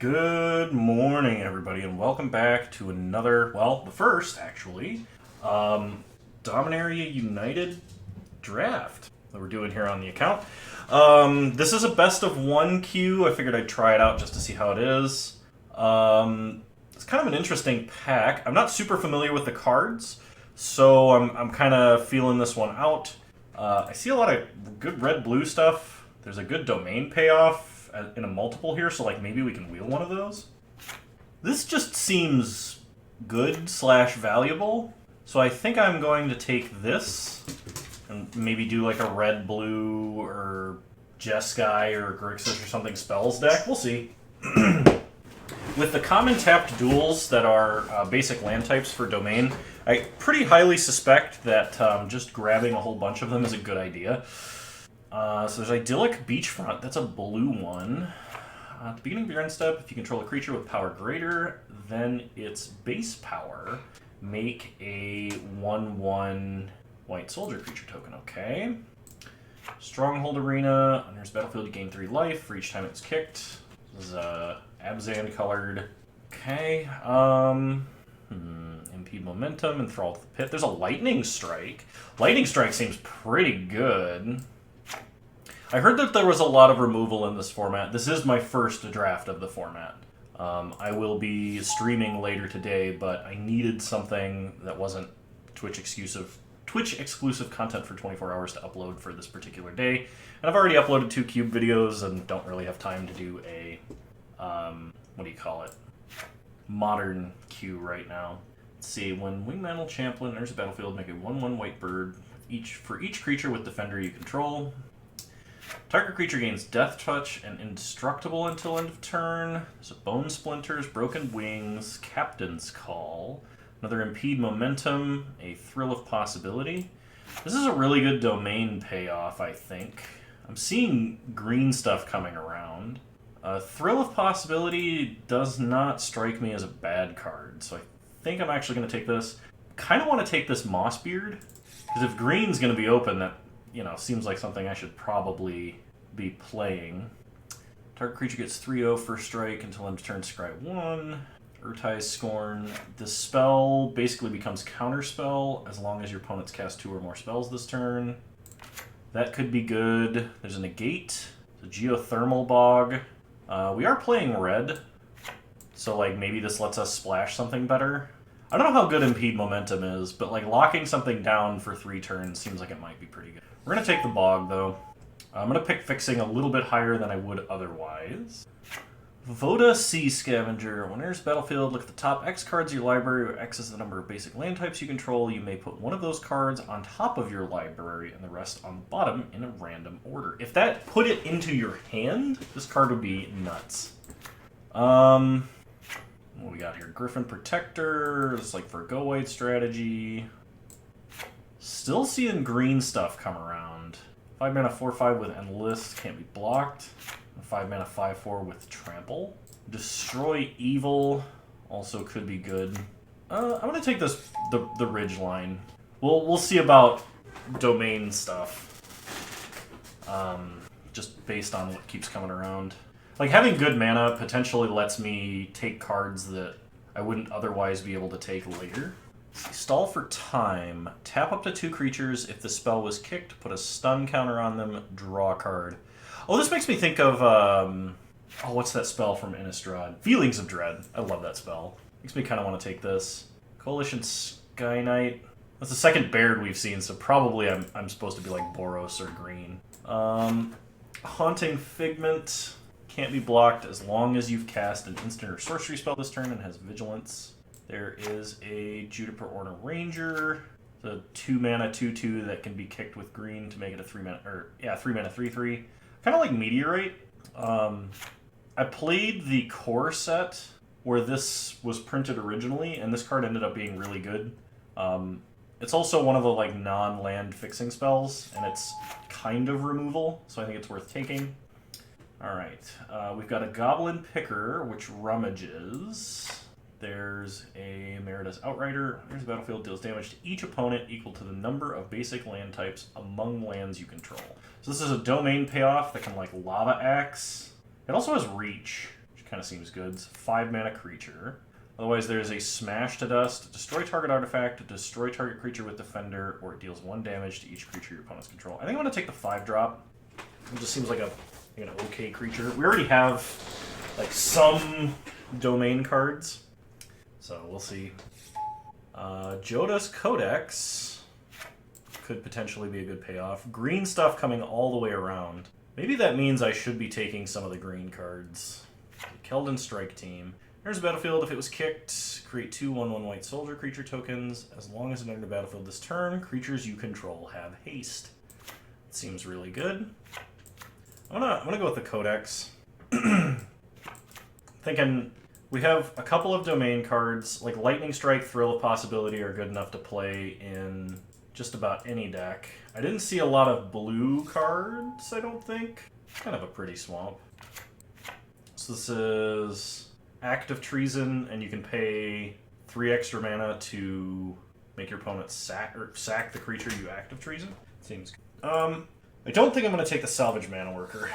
Good morning, everybody, and welcome back to another, well, the first, actually, Dominaria United draft that we're doing here on the account. This is a best of one queue. I figured I'd try it out just to see how it is. It's kind of an interesting pack. I'm not super familiar with the cards, so I'm kind of feeling this one out. I see a lot of good red-blue stuff. There's a good domain payoff in a multiple here, so like maybe we can wheel one of those. This just seems good slash valuable, so I think I'm going to take this and maybe do like a red blue or Jeskai or Grixis or something spells deck. We'll see. With the common tapped duels that are basic land types for domain, I pretty highly suspect that just grabbing a whole bunch of them is a good idea. So there's Idyllic Beachfront. That's a blue one. At the beginning of your end step, if you control a creature with power greater than its base power, make a 1/1 white soldier creature token. Okay. Stronghold Arena. On your battlefield, you gain 3 life for each time it's kicked. This is Abzan colored. Okay. Impede Momentum, Enthrall to the Pit. There's a Lightning Strike. Lightning Strike seems pretty good. I heard that there was a lot of removal in this format. This is my first draft of the format. I will be streaming later today, but I needed something that wasn't Twitch exclusive content for 24 hours to upload for this particular day. And I've already uploaded 2 cube videos and don't really have time to do a, modern queue right now. Let's see, when Wingmantle Champlain enters a battlefield, make a 1/1 white bird for each creature with defender you control. Target creature gains Death Touch and Indestructible until end of turn. There's a Bone Splinters, Broken Wings, Captain's Call, another Impede Momentum, a Thrill of Possibility. This is a really good domain payoff, I think. I'm seeing green stuff coming around. Thrill of Possibility does not strike me as a bad card, so I think I'm actually going to take this. Kind of want to take this Mossbeard, because if green's going to be open, that seems like something I should probably be playing. Target creature gets 3/0 first strike until end of turn, scry 1. Urtai's Scorn. This spell basically becomes counterspell as long as your opponents cast 2 or more spells this turn. That could be good. There's a Negate. There's a Geothermal Bog. We are playing red, so like maybe this lets us splash something better. I don't know how good Impede Momentum is, but like locking something down for 3 turns seems like it might be pretty good. We're going to take the Bog, though. I'm going to pick Fixing a little bit higher than I would otherwise. Voda Sea Scavenger. When enters battlefield, look at the top X cards of your library, where X is the number of basic land types you control. You may put one of those cards on top of your library and the rest on the bottom in a random order. If that put it into your hand, this card would be nuts. What we got here? Griffin Protector. It's like for a go white strategy. Still seeing green stuff come around. 5 mana 4/5 with Endless can't be blocked. 5 mana 5/4 with Trample. Destroy Evil also could be good. I'm gonna take this the Ridge line. We'll see about domain stuff. Just based on what keeps coming around. Like having good mana potentially lets me take cards that I wouldn't otherwise be able to take later. Stall for time. Tap up to 2 creatures. If the spell was kicked, put a stun counter on them, draw a card. Oh, this makes me think of, what's that spell from Innistrad? Feelings of Dread. I love that spell. Makes me kind of want to take this. Coalition Sky Knight. That's the second Baird we've seen, so probably I'm supposed to be like Boros or green. Haunting Figment. Can't be blocked as long as you've cast an instant or sorcery spell this turn and has Vigilance. There is a Juniper Orna Ranger. It's a 2 mana 2/2 that can be kicked with green to make it a 3 mana 3/3. Kind of like Meteorite. I played the core set where this was printed originally, and this card ended up being really good. It's also one of the like non-land fixing spells, and it's kind of removal, so I think it's worth taking. Alright, we've got a Goblin Picker, which rummages. There's a Merida's Outrider. There's a battlefield, deals damage to each opponent equal to the number of basic land types among lands you control. So this is a domain payoff that can like Lava Axe. It also has Reach, which Kind of seems good. 5-mana creature. Otherwise, there's a Smash to Dust. Destroy target artifact, destroy target creature with Defender, or it deals 1 damage to each creature your opponents control. I think I'm going to take the 5-drop. It just seems like an okay creature. We already have like some domain cards, so we'll see. Joda's Codex could potentially be a good payoff. Green stuff coming all the way around. Maybe that means I should be taking some of the green cards. Keldon Strike Team. There's a battlefield. If it was kicked, create 2 1/1 white soldier creature tokens. As long as it entered the battlefield this turn, creatures you control have haste. It seems really good. I'm gonna go with the Codex. Thinking we have a couple of domain cards, like Lightning Strike, Thrill of Possibility are good enough to play in just about any deck. I didn't see a lot of blue cards, I don't think. Kind of a pretty swamp. So this is Act of Treason, and you can pay 3 extra mana to make your opponent sack the creature you Act of Treason. Seems good. I don't think I'm going to take the Salvage Mana Worker.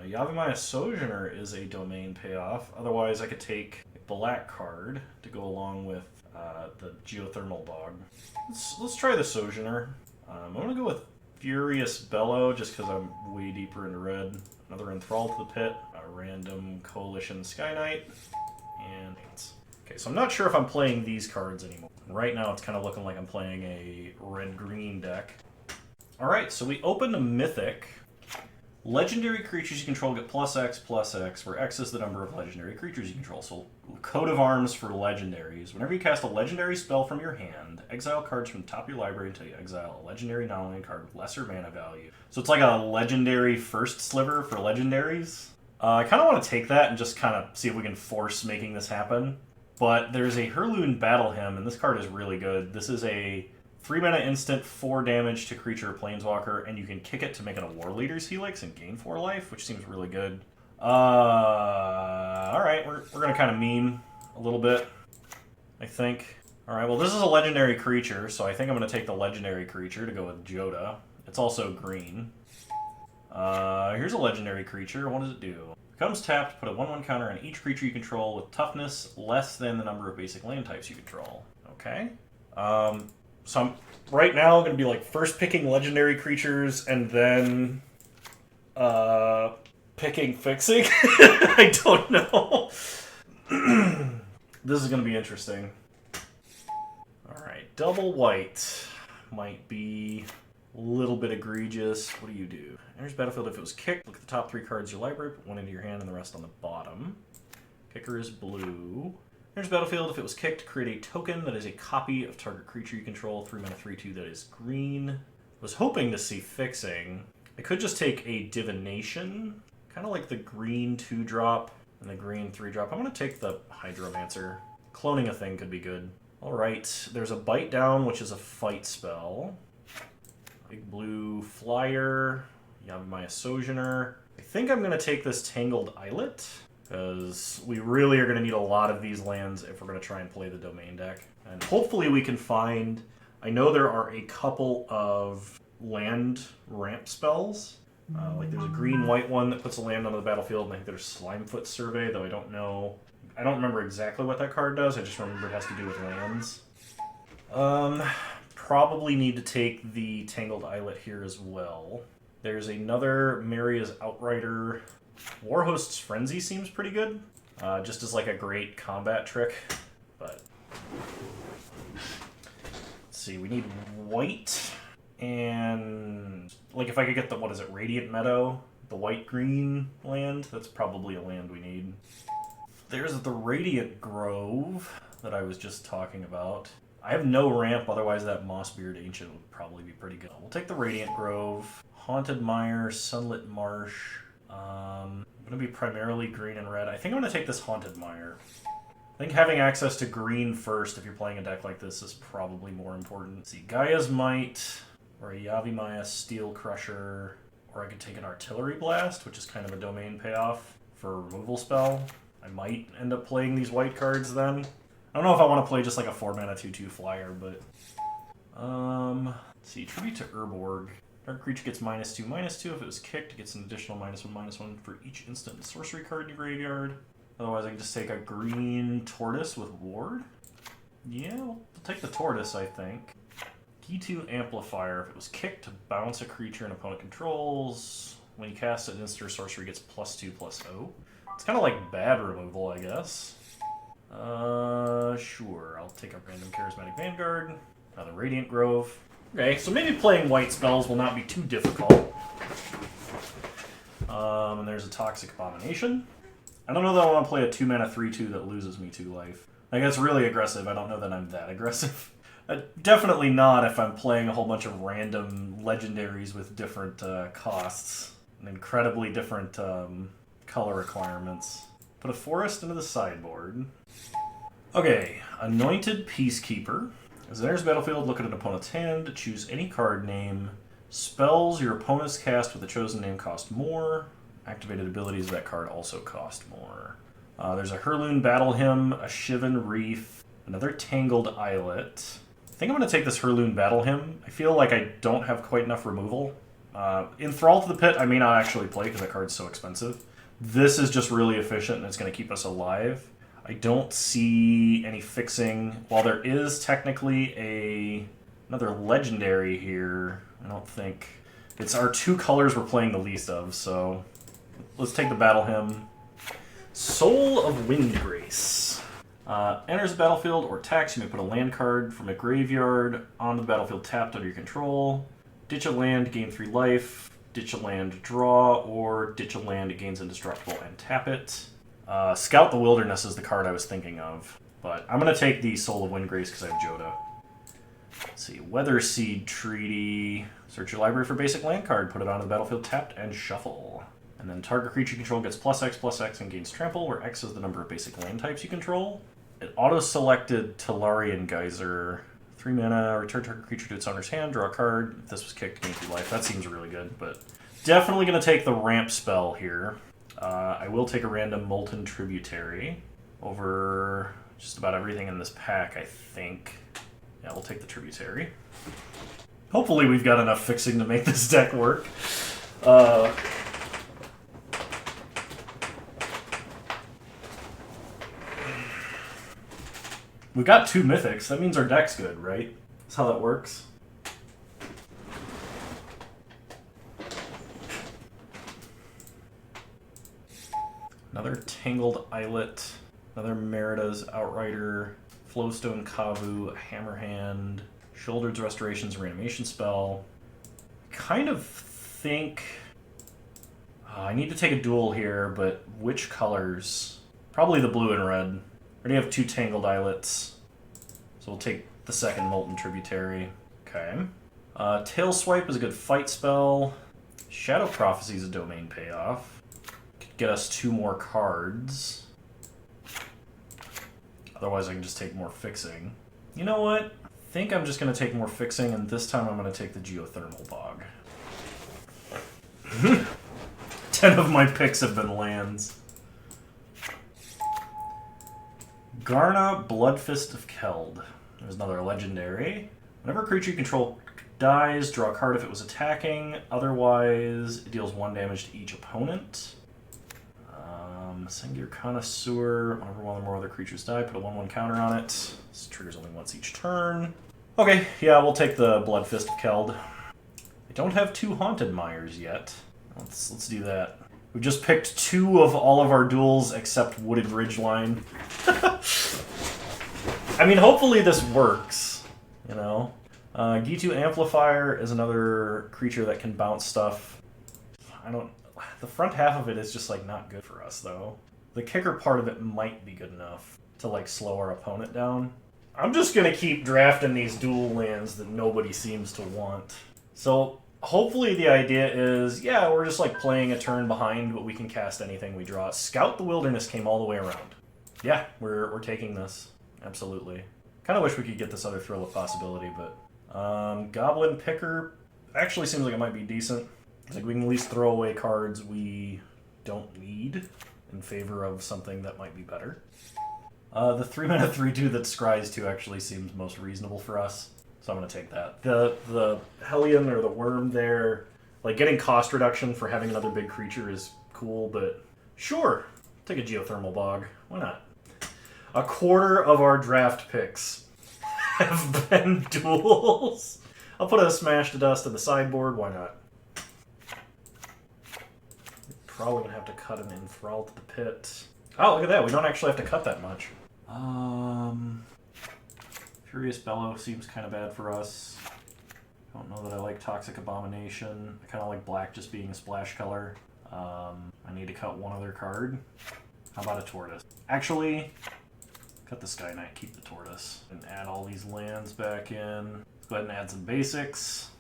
Yavimaya Sojourner is a domain payoff. Otherwise, I could take a black card to go along with the Geothermal Dog. Let's try the Sojourner. I'm going to go with Furious Bellow, just because I'm way deeper into red. Another Enthrall to the Pit, a random Coalition Sky Knight, and okay, so I'm not sure if I'm playing these cards anymore. Right now it's kind of looking like I'm playing a red-green deck. Alright, so we open a Mythic. Legendary creatures you control get +X, where X is the number of legendary creatures you control. So, coat of arms for legendaries. Whenever you cast a legendary spell from your hand, exile cards from the top of your library until you exile a legendary non-land card with lesser mana value. So it's like a legendary first sliver for legendaries. I kind of want to take that and just kind of see if we can force making this happen. But there's a Hurloon Battle Hymn, and this card is really good. This is a 3-mana instant, 4 damage to creature or planeswalker, and you can kick it to make it a War Leader's Helix and gain 4 life, which seems really good. Alright, we're going to kind of meme a little bit, I think. Alright, well this is a legendary creature, so I think I'm going to take the legendary creature to go with Joda. It's also green. Here's a legendary creature. What does it do? Becomes tapped, put a 1/1 counter on each creature you control with toughness less than the number of basic land types you control. Okay. So I'm right now going to be like first picking legendary creatures and then picking fixing. I don't know. This is going to be interesting. Alright, double white might be a little bit egregious. What do you do? Enters battlefield if it was kicked. Look at the top 3 cards of your library, put 1 into your hand and the rest on the bottom. Kicker is blue. There's battlefield. If it was kicked, create a token that is a copy of target creature you control. 3-mana 3/2 that is green. Was hoping to see fixing. I could just take a Divination, kind of like the green 2-drop and the green 3-drop. I'm going to take the Hydromancer. Cloning a thing could be good. Alright, there's a Bite Down, which is a fight spell. Big blue flyer. Yavimaya Sojourner. I think I'm going to take this Tangled Islet, because we really are going to need a lot of these lands if we're going to try and play the domain deck. And hopefully we can find... I know there are a couple of land ramp spells. Like there's a green-white one that puts a land onto the battlefield, and I think there's Slimefoot Survey, though I don't know... I don't remember exactly what that card does, I just remember it has to do with lands. Probably need to take the Tangled Islet here as well. There's another Maria's Outrider... Warhost's Frenzy seems pretty good, just as like a great combat trick, but let's see, we need white, and like if I could get the, what is it, Radiant Meadow, the white-green land, that's probably a land we need. There's the Radiant Grove that I was just talking about. I have no ramp, otherwise that Mossbeard Ancient would probably be pretty good. We'll take the Radiant Grove, Haunted Mire, Sunlit Marsh. I'm going to be primarily green and red. I think I'm going to take this Haunted Mire. I think having access to green first if you're playing a deck like this is probably more important. Let's see, Gaia's Might, or a Yavimaya Steel Crusher, or I could take an Artillery Blast, which is kind of a domain payoff for a removal spell. I might end up playing these white cards then. I don't know if I want to play just like a 4-mana 2/2 flyer, but... let's see, Tribute to Urborg. Target creature gets -2/-2. If it was kicked, it gets an additional -1/-1 for each instant and sorcery card in your graveyard. Otherwise, I can just take a green tortoise with ward. Yeah, we'll take the tortoise, I think. D2 Amplifier. If it was kicked to bounce a creature an opponent controls, when you cast it, instant or sorcery gets +2/+0. It's kind of like bad removal, I guess. Sure. I'll take a random Charismatic Vanguard. Another Radiant Grove. Okay, so maybe playing white spells will not be too difficult. And there's a Toxic Abomination. I don't know that I want to play a 2-mana 3/2 that loses me 2 life. Like, that's really aggressive. I don't know that I'm that aggressive. Definitely not if I'm playing a whole bunch of random legendaries with different costs and incredibly different color requirements. Put a forest into the sideboard. Okay, Anointed Peacekeeper. As it enters the battlefield, look at an opponent's hand, choose any card name. Spells your opponent's cast with a chosen name cost more. Activated abilities of that card also cost more. There's a Hurloon Battle Hymn, a Shivan Reef, another Tangled Islet. I think I'm going to take this Hurloon Battle Hymn. I feel like I don't have quite enough removal. Enthrall to the Pit I may not actually play because that card's so expensive. This is just really efficient and it's going to keep us alive. I don't see any fixing. While there is technically another legendary here, I don't think... It's our 2 colors we're playing the least of, so... Let's take the Battle Hymn. Soul of Windgrace. Enters the battlefield or attacks, you may put a land card from a graveyard onto the battlefield tapped under your control. Ditch a land, gain 3 life. Ditch a land, draw, or ditch a land, it gains indestructible and tap it. Scout the Wilderness is the card I was thinking of, but I'm going to take the Soul of Windgrace because I have Joda. Let's see, Weatherseed Treaty. Search your library for basic land card, put it onto the battlefield tapped, and shuffle. And then target creature you control gets +X/+X and gains trample, where X is the number of basic land types you control. It auto-selected Tellurian Geyser. 3 mana, return target creature to its owner's hand, draw a card. If this was kicked, gain 3 life. That seems really good, but definitely going to take the ramp spell here. I will take a random Molten Tributary over just about everything in this pack, I think. Yeah, we'll take the Tributary. Hopefully we've got enough fixing to make this deck work. We've got 2 mythics. That means our deck's good, right? That's how that works. Another Tangled Islet. Another Merida's Outrider. Flowstone Kavu. Hammerhand. Shouldered's Restoration's Reanimation Spell. Kind of think... I need to take a duel here, but which colors? Probably the blue and red. I already have 2 Tangled Islets, so we'll take the second Molten Tributary. Okay. Tail Swipe is a good fight spell. Shadow Prophecy is a domain payoff. Could get us 2 more cards. Otherwise I can just take more fixing. You know what? I think I'm just going to take more fixing, and this time I'm going to take the Geothermal Bog. 10 of my picks have been lands. Garna, Bloodfist of Keld. There's another legendary. Whenever a creature you control dies, draw a card if it was attacking. Otherwise, it deals 1 damage to each opponent. Singular Connoisseur. Whenever one or more other creatures die, put a 1/1 counter on it. This triggers only once each turn. Okay, yeah, we'll take the Bloodfist of Keld. I don't have 2 Haunted Mires yet. Let's do that. We just picked 2 of all of our duels except Wooded Ridgeline. I mean, hopefully this works, you know? D2 Amplifier is another creature that can bounce stuff. The front half of it is just, like, not good for us, though. The kicker part of it might be good enough to, like, slow our opponent down. I'm just gonna keep drafting these dual lands that nobody seems to want. So... hopefully the idea is, yeah, we're just like playing a turn behind, but we can cast anything we draw. Scout the Wilderness came all the way around. Yeah, we're taking this. Absolutely. Kind of wish we could get this other Thrill of Possibility, but... Goblin Picker actually seems like it might be decent. Like we can at least throw away cards we don't need in favor of something that might be better. The 3-mana 3/2 that Scries 2 actually seems most reasonable for us. So I'm going to take that. The Hellion or the Worm there, like getting cost reduction for having another big creature is cool, but sure, Take a geothermal bog. Why not? A quarter of our draft picks have been duels. I'll put a Smash to Dust in the sideboard. Why not? Probably gonna have to cut an Enthrall to the Pit. Oh, look at that. We don't actually have to cut that much. Furious Bellow seems kind of bad for us. I don't know that I like Toxic Abomination. I kind of like black just being a splash color. I need to cut one other card. How about a Tortoise? Actually, cut the Sky Knight, keep the Tortoise. And add all these lands back in. Let's go ahead and add some basics.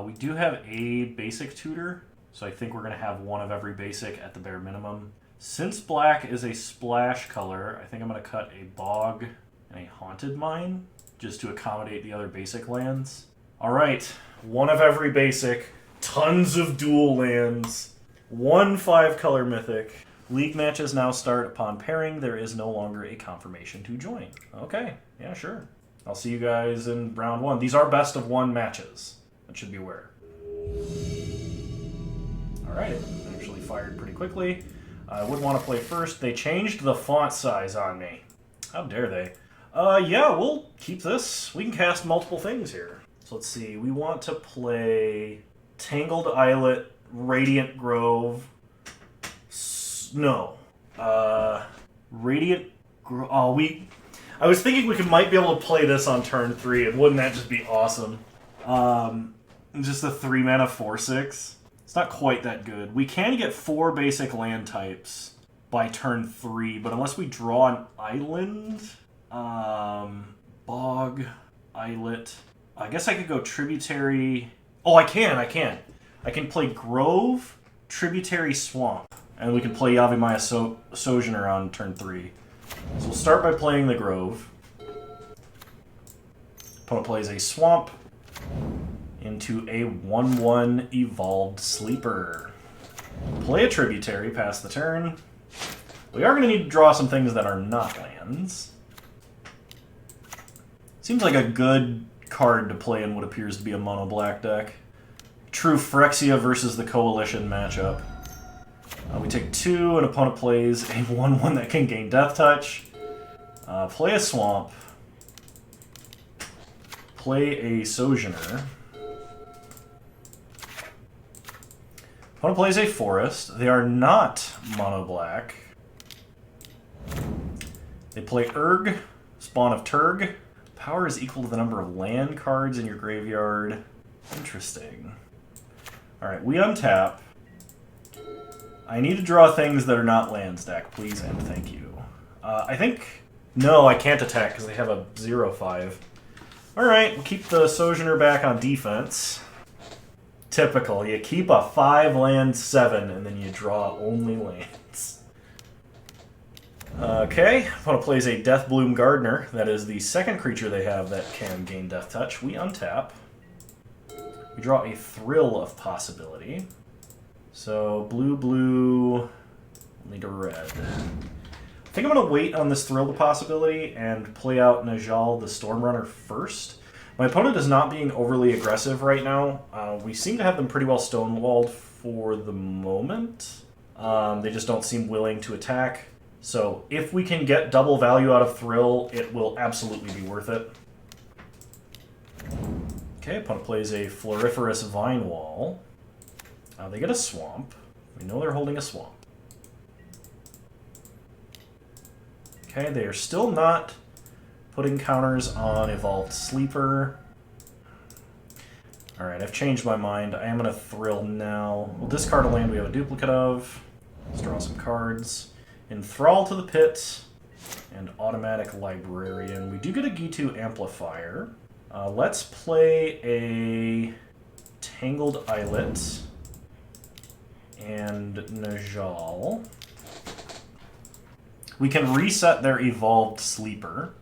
We do have a basic tutor, so I think we're going to have one of every basic at the bare minimum. Since black is a splash color, I think I'm going to cut a Bog and a Haunted Mine, just to accommodate the other basic lands. Alright, one of every basic, tons of dual lands, one 5-color mythic. League matches now start upon pairing. There is no longer a confirmation to join. Okay, yeah, sure. I'll see you guys in round 1. These are best of 1 matches. That should be aware. Alright, it actually fired pretty quickly. I would want to play first. They changed the font size on me. How dare they? Yeah, we'll keep this. We can cast multiple things here. So let's see. We want to play Tangled Islet, Radiant Grove. Radiant Grove. Oh, I was thinking we might be able to play this on turn 3, and wouldn't that just be awesome? Just a 3-mana 4/6. It's not quite that good. We can get 4 basic land types by turn 3, but unless we draw an island, Bog, Islet. I guess I could go Tributary. Oh, I can. I can play Grove, Tributary, Swamp, and we can play Yavimaya Sojourner on turn 3. So we'll start by playing the Grove. Opponent plays a Swamp into a 1/1 Evolved Sleeper. Play a Tributary, pass the turn. We are going to need to draw some things that are not lands. Seems like a good card to play in what appears to be a mono-black deck. True Phyrexia versus the Coalition matchup. We take 2, and opponent plays a 1/1 that can gain Death Touch. Play a Swamp. Play a Sojourner. Opponent plays a Forest. They are not mono-black. They play Urg, Spawn of Turg. Power is equal to the number of land cards in your graveyard. Interesting. Alright, we untap. I need to draw things that are not land stack, please and thank you. I think... No, I can't attack because they have a 0/5. Alright, we'll keep the Sojourner back on defense. Typical. You keep a 5-land 7 and then you draw only lands. Okay, opponent plays a Deathbloom Gardener. That is the second creature they have that can gain Death Touch. We untap. We draw a Thrill of Possibility. So, blue, need a red. I think I'm going to wait on this Thrill of Possibility and play out Najal the Stormrunner first. My opponent is not being overly aggressive right now. We seem to have them pretty well stonewalled for the moment. They just don't seem willing to attack. So if we can get double value out of Thrill, it will absolutely be worth it. Okay, opponent plays a Floriferous Vine Wall. They get a Swamp. We know they're holding a Swamp. Okay, they are still not putting counters on Evolved Sleeper. Alright, I've changed my mind. I am going to Thrill now. We'll discard a land we have a duplicate of. Let's draw some cards. Enthrall to the Pit, and Automatic Librarian. We do get a G2 Amplifier. Let's play a Tangled Islet and Najal. We can reset their Evolved Sleeper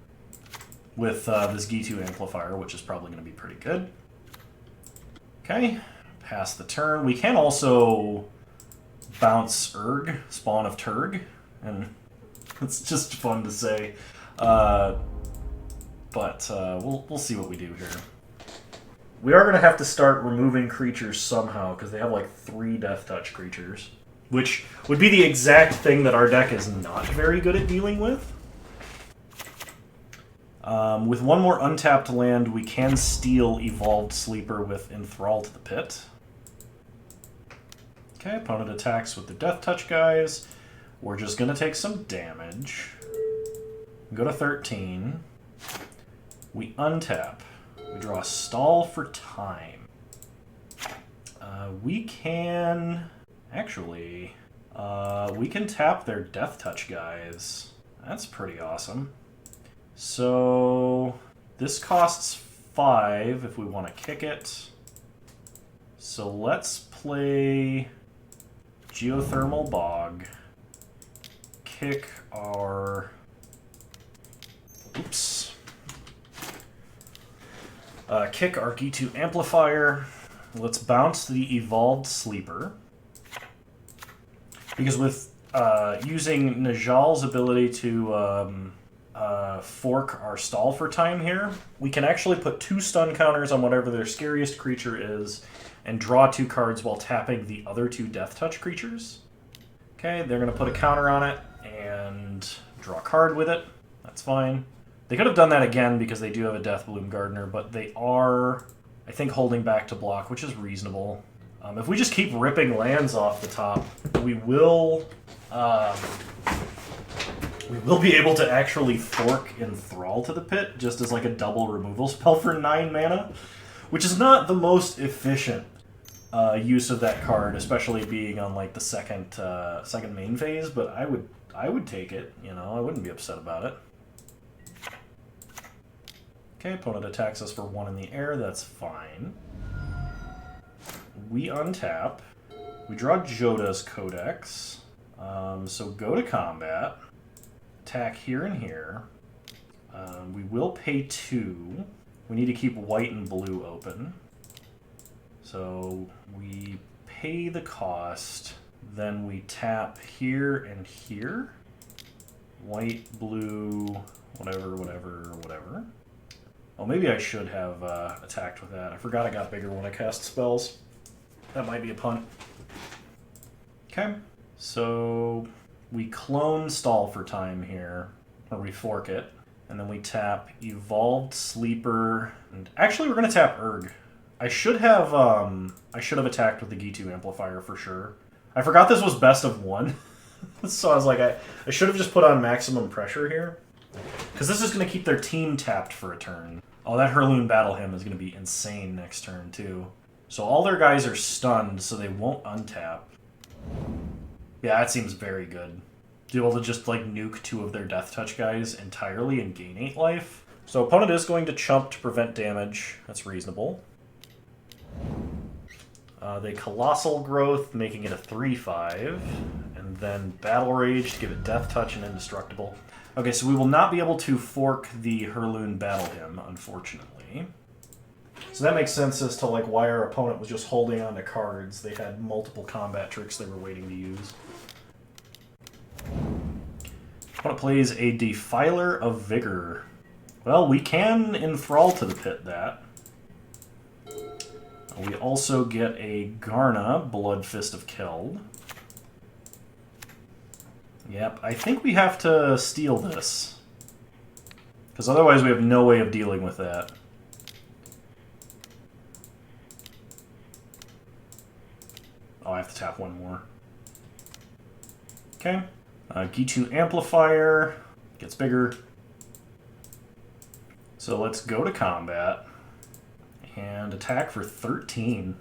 with this G2 Amplifier, which is probably going to be pretty good. Okay, pass the turn. We can also bounce Urg, Spawn of Turg, and it's just fun to say. But we'll see what we do here. We are going to have to start removing creatures somehow, because they have like 3 Death Touch creatures. which would be the exact thing that our deck is not very good at dealing with. With one more untapped land, we can steal Evolved Sleeper with Enthrall to the Pit. Okay, opponent attacks with the Death Touch guys. We're just going to take some damage. Go to 13. We untap. We draw a Stall for Time. We can... Actually, we can tap their Death Touch guys. That's pretty awesome. So, this costs 5 if we want to kick it. So let's play Geothermal Bog. Kick our... Oops. Kick our G2 Amplifier. Let's bounce the Evolved Sleeper. Because with using Najal's ability to fork our Stall for Time here, we can actually put 2 stun counters on whatever their scariest creature is and draw 2 cards while tapping the other 2 Death Touch creatures. Okay, they're going to put a counter on it and draw a card with it. That's fine. They could have done that again because they do have a Deathbloom Gardener, but they are, I think, holding back to block, which is reasonable. If we just keep ripping lands off the top, we will be able to actually fork Enthrall to the Pit, just as like a double removal spell for 9 mana, which is not the most efficient use of that card, especially being on like the second main phase. But I would take it. You know, I wouldn't be upset about it. Okay, opponent attacks us for 1 in the air. That's fine. We untap. We draw Joda's Codex. So go to combat. Attack here and here. We will pay 2. We need to keep white and blue open. So we pay the cost. Then we tap here and here. White, blue, whatever, whatever, whatever. Oh, maybe I should have attacked with that. I forgot I got bigger when I cast spells. That might be a punt. Okay, so we clone Stall for Time here, or we fork it, and then we tap Evolved Sleeper. And actually, we're going to tap Urg. I should have attacked with the G2 Amplifier for sure. I forgot this was best of 1, so I was like, I should have just put on maximum pressure here, because this is going to keep their team tapped for a turn. Oh, that Heirloom Battle Hymn is going to be insane next turn too. So all their guys are stunned, so they won't untap. Yeah, that seems very good. Be able to just like nuke 2 of their Death Touch guys entirely and gain 8 life. So opponent is going to chump to prevent damage. That's reasonable. They Colossal Growth, making it a 3/5. And then Battle Rage to give it Death Touch and Indestructible. Okay, so we will not be able to fork the Heirloom Battle Hymn, unfortunately. So that makes sense as to like why our opponent was just holding on to cards. They had multiple combat tricks they were waiting to use. Opponent plays a Defiler of Vigor. Well, we can Enthrall to the Pit that. We also get a Garna, Blood Fist of Keld. Yep, I think we have to steal this. Because otherwise we have no way of dealing with that. Oh, I have to tap 1 more. Okay. G2 Amplifier gets bigger. So let's go to combat and attack for 13.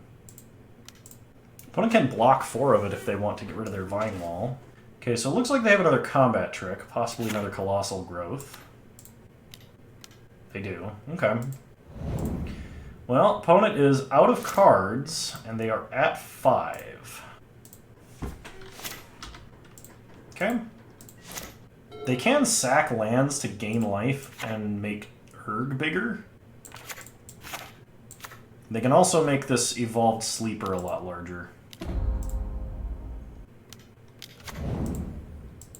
Opponent can block 4 of it if they want to get rid of their Vine Wall. Okay, so it looks like they have another combat trick, possibly another Colossal Growth. They do. Okay. Well, opponent is out of cards, and they are at 5. Okay. They can sack lands to gain life and make Urg bigger. They can also make this Evolved Sleeper a lot larger.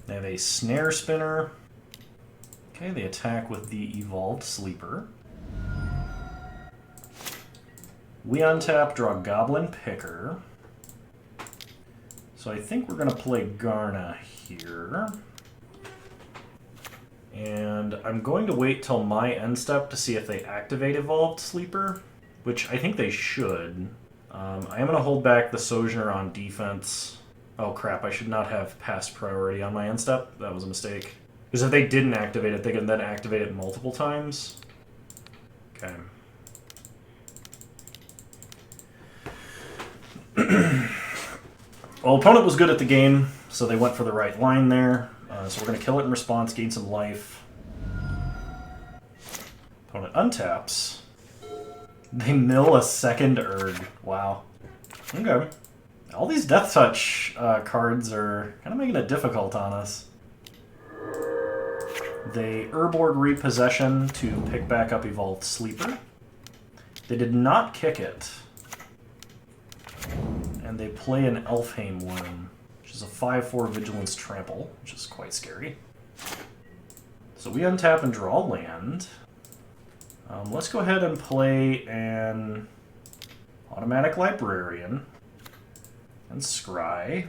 They have a Snare Spinner. Okay, they attack with the Evolved Sleeper. We untap, draw Goblin Picker. So I think we're going to play Garna here. And I'm going to wait till my end step to see if they activate Evolved Sleeper, which I think they should. I am going to hold back the Sojourner on defense. Oh crap, I should not have passed priority on my end step. That was a mistake. Because if they didn't activate it, they can then activate it multiple times. Okay. Well, opponent was good at the game, so they went for the right line there. So we're going to kill it in response, gain some life. Opponent untaps. They mill a second Urg. Wow. Okay. All these Death Touch cards are kind of making it difficult on us. They Urborg Repossession to pick back up Evolved Sleeper. They did not kick it. And they play an Elfheim Worm, which is a 5/4 Vigilance Trample, which is quite scary. So we untap and draw land. Let's go ahead and play an Automatic Librarian and Scry.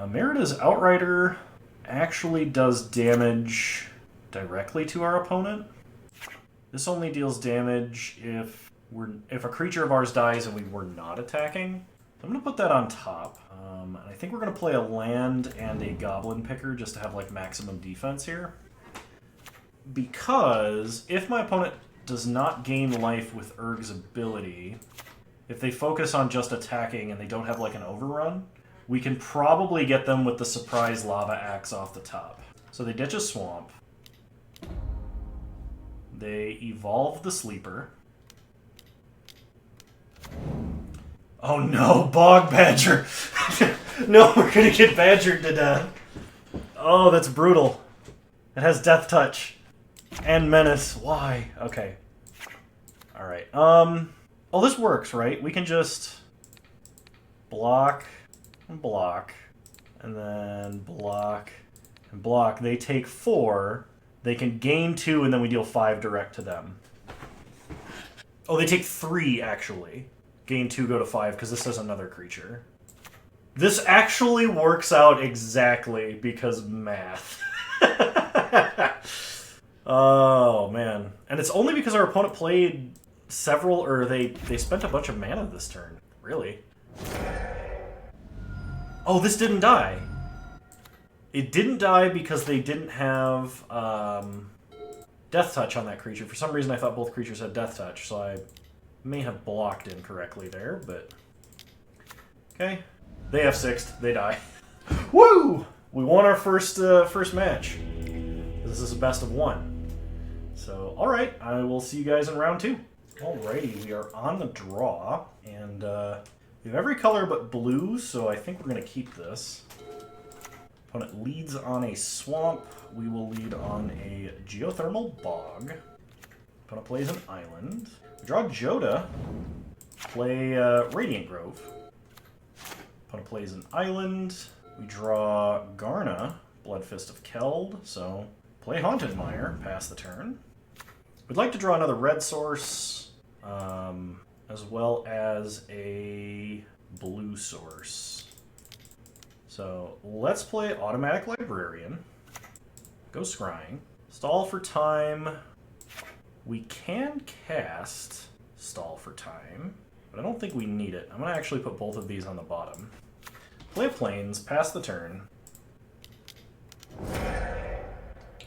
Merida's Outrider actually does damage directly to our opponent. This only deals damage if a creature of ours dies and we were not attacking. I'm going to put that on top. And I think we're going to play a land and a Goblin Picker just to have like maximum defense here. Because if my opponent does not gain life with Urg's ability, if they focus on just attacking and they don't have like an overrun, we can probably get them with the Surprise Lava Axe off the top. So they ditch a swamp. They evolve the Sleeper. Oh no, Bog Badger! No, we're gonna get badgered to death. Oh, that's brutal. It has Death Touch. And Menace. Why? Okay. Alright. Oh, this works, right? We can just block and block. And then block and block. They take 4. They can gain 2, and then we deal 5 direct to them. Oh, they take 3, actually. Gain 2, go to 5, because this is another creature. This actually works out exactly because math. Oh, man. And it's only because our opponent played several, or they spent a bunch of mana this turn. Really? Oh, this didn't die. It didn't die because they didn't have Death Touch on that creature. For some reason, I thought both creatures had Death Touch, so I may have blocked incorrectly there, but... Okay. They have 6'd. They die. Woo! We won our first match. This is a best of 1. So, alright. I will see you guys in round 2. Alrighty, we are on the draw, and we have every color but blue, so I think we're going to keep this. Opponent leads on a swamp. We will lead on a geothermal bog. Opponent plays an island. We draw Joda. Play Radiant Grove. Opponent plays an island. We draw Garna, Blood Fist of Keld. So play Haunted Mire, pass the turn. We'd like to draw another red source, as well as a blue source. So let's play Automatic Librarian. Go Scrying. Stall for time. We can cast Stall for Time, but I don't think we need it. I'm going to actually put both of these on the bottom. Play Plains, pass the turn.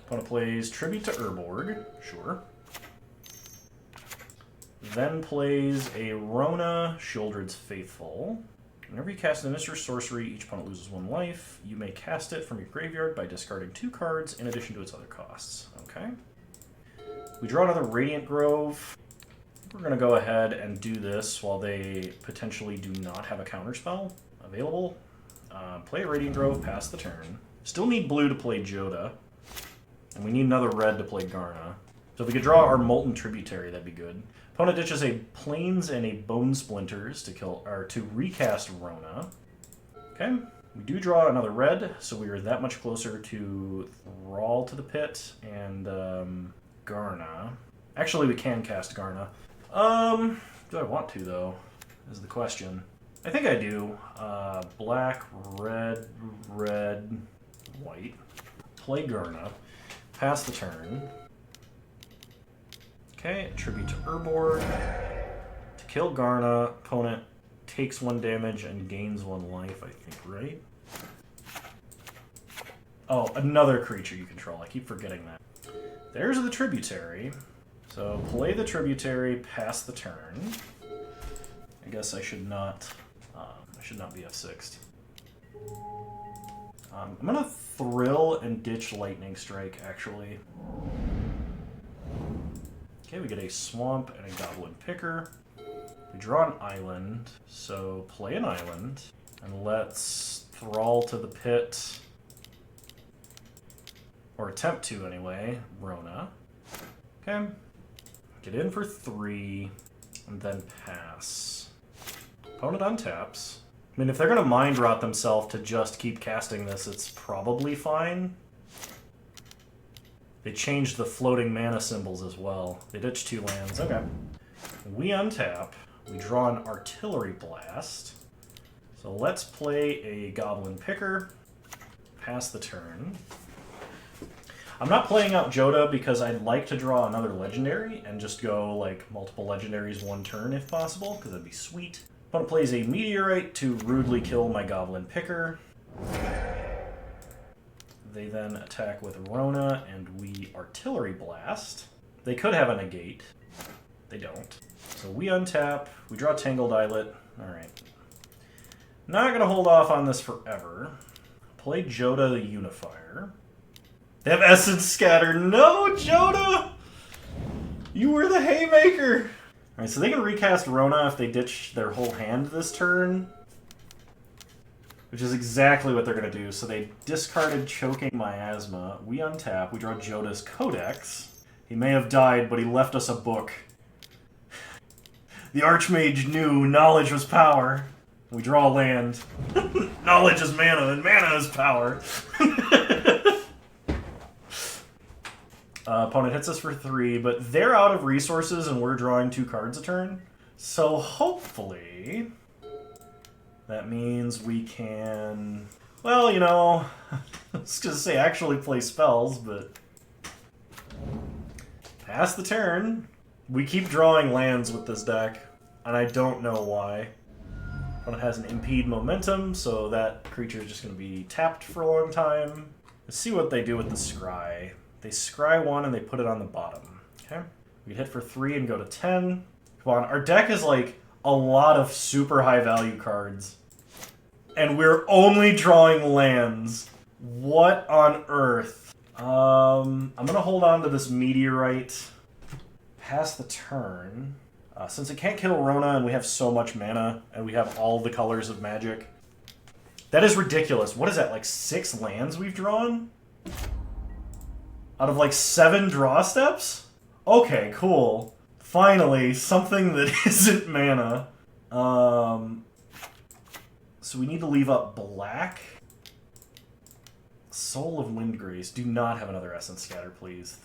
Opponent plays Tribute to Urborg. Sure. Then plays a Rona, Sheoldred's Faithful. Whenever you cast an instant sorcery, each opponent loses 1 life. You may cast it from your graveyard by discarding 2 cards in addition to its other costs. Okay. We draw another Radiant Grove. We're going to go ahead and do this while they potentially do not have a counterspell available. Play a Radiant Grove, pass the turn. Still need blue to play Joda. And we need another red to play Garna. So if we could draw our Molten Tributary, that'd be good. Opponent ditches a Plains and a Bone Splinters to kill, or to recast Rona. Okay, we do draw another red, so we are that much closer to Thrall to the Pit and Garna. Actually, we can cast Garna. Do I want to though? Is the question. I think I do. Black, red, red, white. Play Gurna. Pass the turn. Okay, attribute to Urborg. To kill Garna, opponent takes 1 damage and gains 1 life, I think, right? Oh, another creature you control. I keep forgetting that. There's the Tributary. So play the Tributary, pass the turn. I guess I should not be F6'd. I'm gonna Thrill and ditch Lightning Strike, actually. Okay, we get a Swamp and a Goblin Picker. We draw an island, so play an island. And let's Thrall to the Pit. Or attempt to, anyway. Rona. Okay. Get in for 3, and then pass. Opponent untaps. I mean, if they're going to Mind Rot themselves to just keep casting this, it's probably fine. They changed the floating mana symbols as well. They ditched 2 lands. Okay. We untap. We draw an Artillery Blast. So let's play a Goblin Picker. Pass the turn. I'm not playing out Joda because I'd like to draw another Legendary and just go, like, multiple Legendaries 1 turn if possible, because that'd be sweet. Opponent plays a Meteorite to rudely kill my Goblin Picker. They then attack with Rona, and we Artillery Blast. They could have a negate. They don't. So we untap, we draw Tangled Islet. Alright. Not going to hold off on this forever. Play Joda the Unifier. They have Essence Scatter. No, Joda! You were the Haymaker! Alright, so they can recast Rona if they ditch their whole hand this turn. Which is exactly what they're going to do. So they discarded Choking Miasma. We untap. We draw Joda's Codex. He may have died, but he left us a book. The Archmage knew knowledge was power. We draw land. Knowledge is mana, and mana is power. Opponent hits us for 3, but they're out of resources and we're drawing 2 cards a turn. So hopefully that means we can, well, you know, I was going to say actually play spells, but pass the turn. We keep drawing lands with this deck, and I don't know why. Opponent has an Impede Momentum, so that creature is just going to be tapped for a long time. Let's see what they do with the Scry. They scry 1 and they put it on the bottom. Okay. We'd hit for 3 and go to 10. Come on, our deck is like a lot of super high value cards. And we're only drawing lands. What on earth? I'm gonna hold on to this Meteorite. Pass the turn. Since it can't kill Rona and we have so much mana and we have all the colors of Magic. That is ridiculous. What is that, like 6 lands we've drawn? Out of like 7 draw steps? Okay, cool. Finally, something that isn't mana. So we need to leave up black. Soul of Windgrace. Do not have another Essence Scatter, please.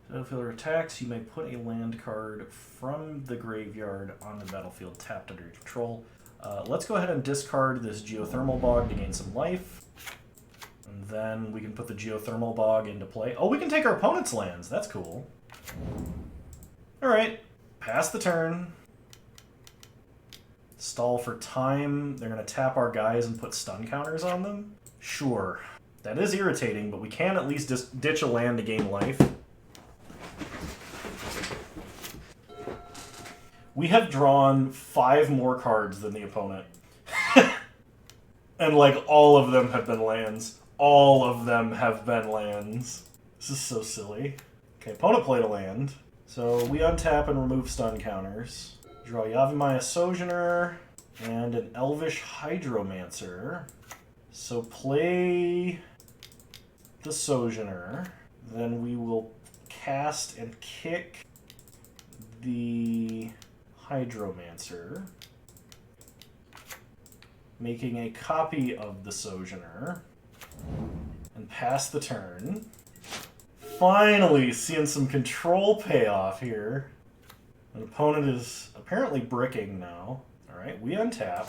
Battlefield attacks, you may put a land card from the graveyard on the battlefield tapped under your control. Let's go ahead and discard this Geothermal Bog to gain some life. And then we can put the Geothermal Bog into play. Oh, we can take our opponent's lands. That's cool. Alright. Pass the turn. Stall for time. They're going to tap our guys and put stun counters on them. Sure. That is irritating, but we can at least ditch a land to gain life. We have drawn 5 more cards than the opponent. And like all of them have been lands. All of them have been lands. This is so silly. Okay, opponent played a land. So we untap and remove stun counters. Draw Yavimaya Sojourner and an Elvish Hydromancer. So play the Sojourner. Then we will cast and kick the Hydromancer, making a copy of the Sojourner, and pass the turn. Finally, seeing some control payoff here. An opponent is apparently bricking now. Alright, we untap.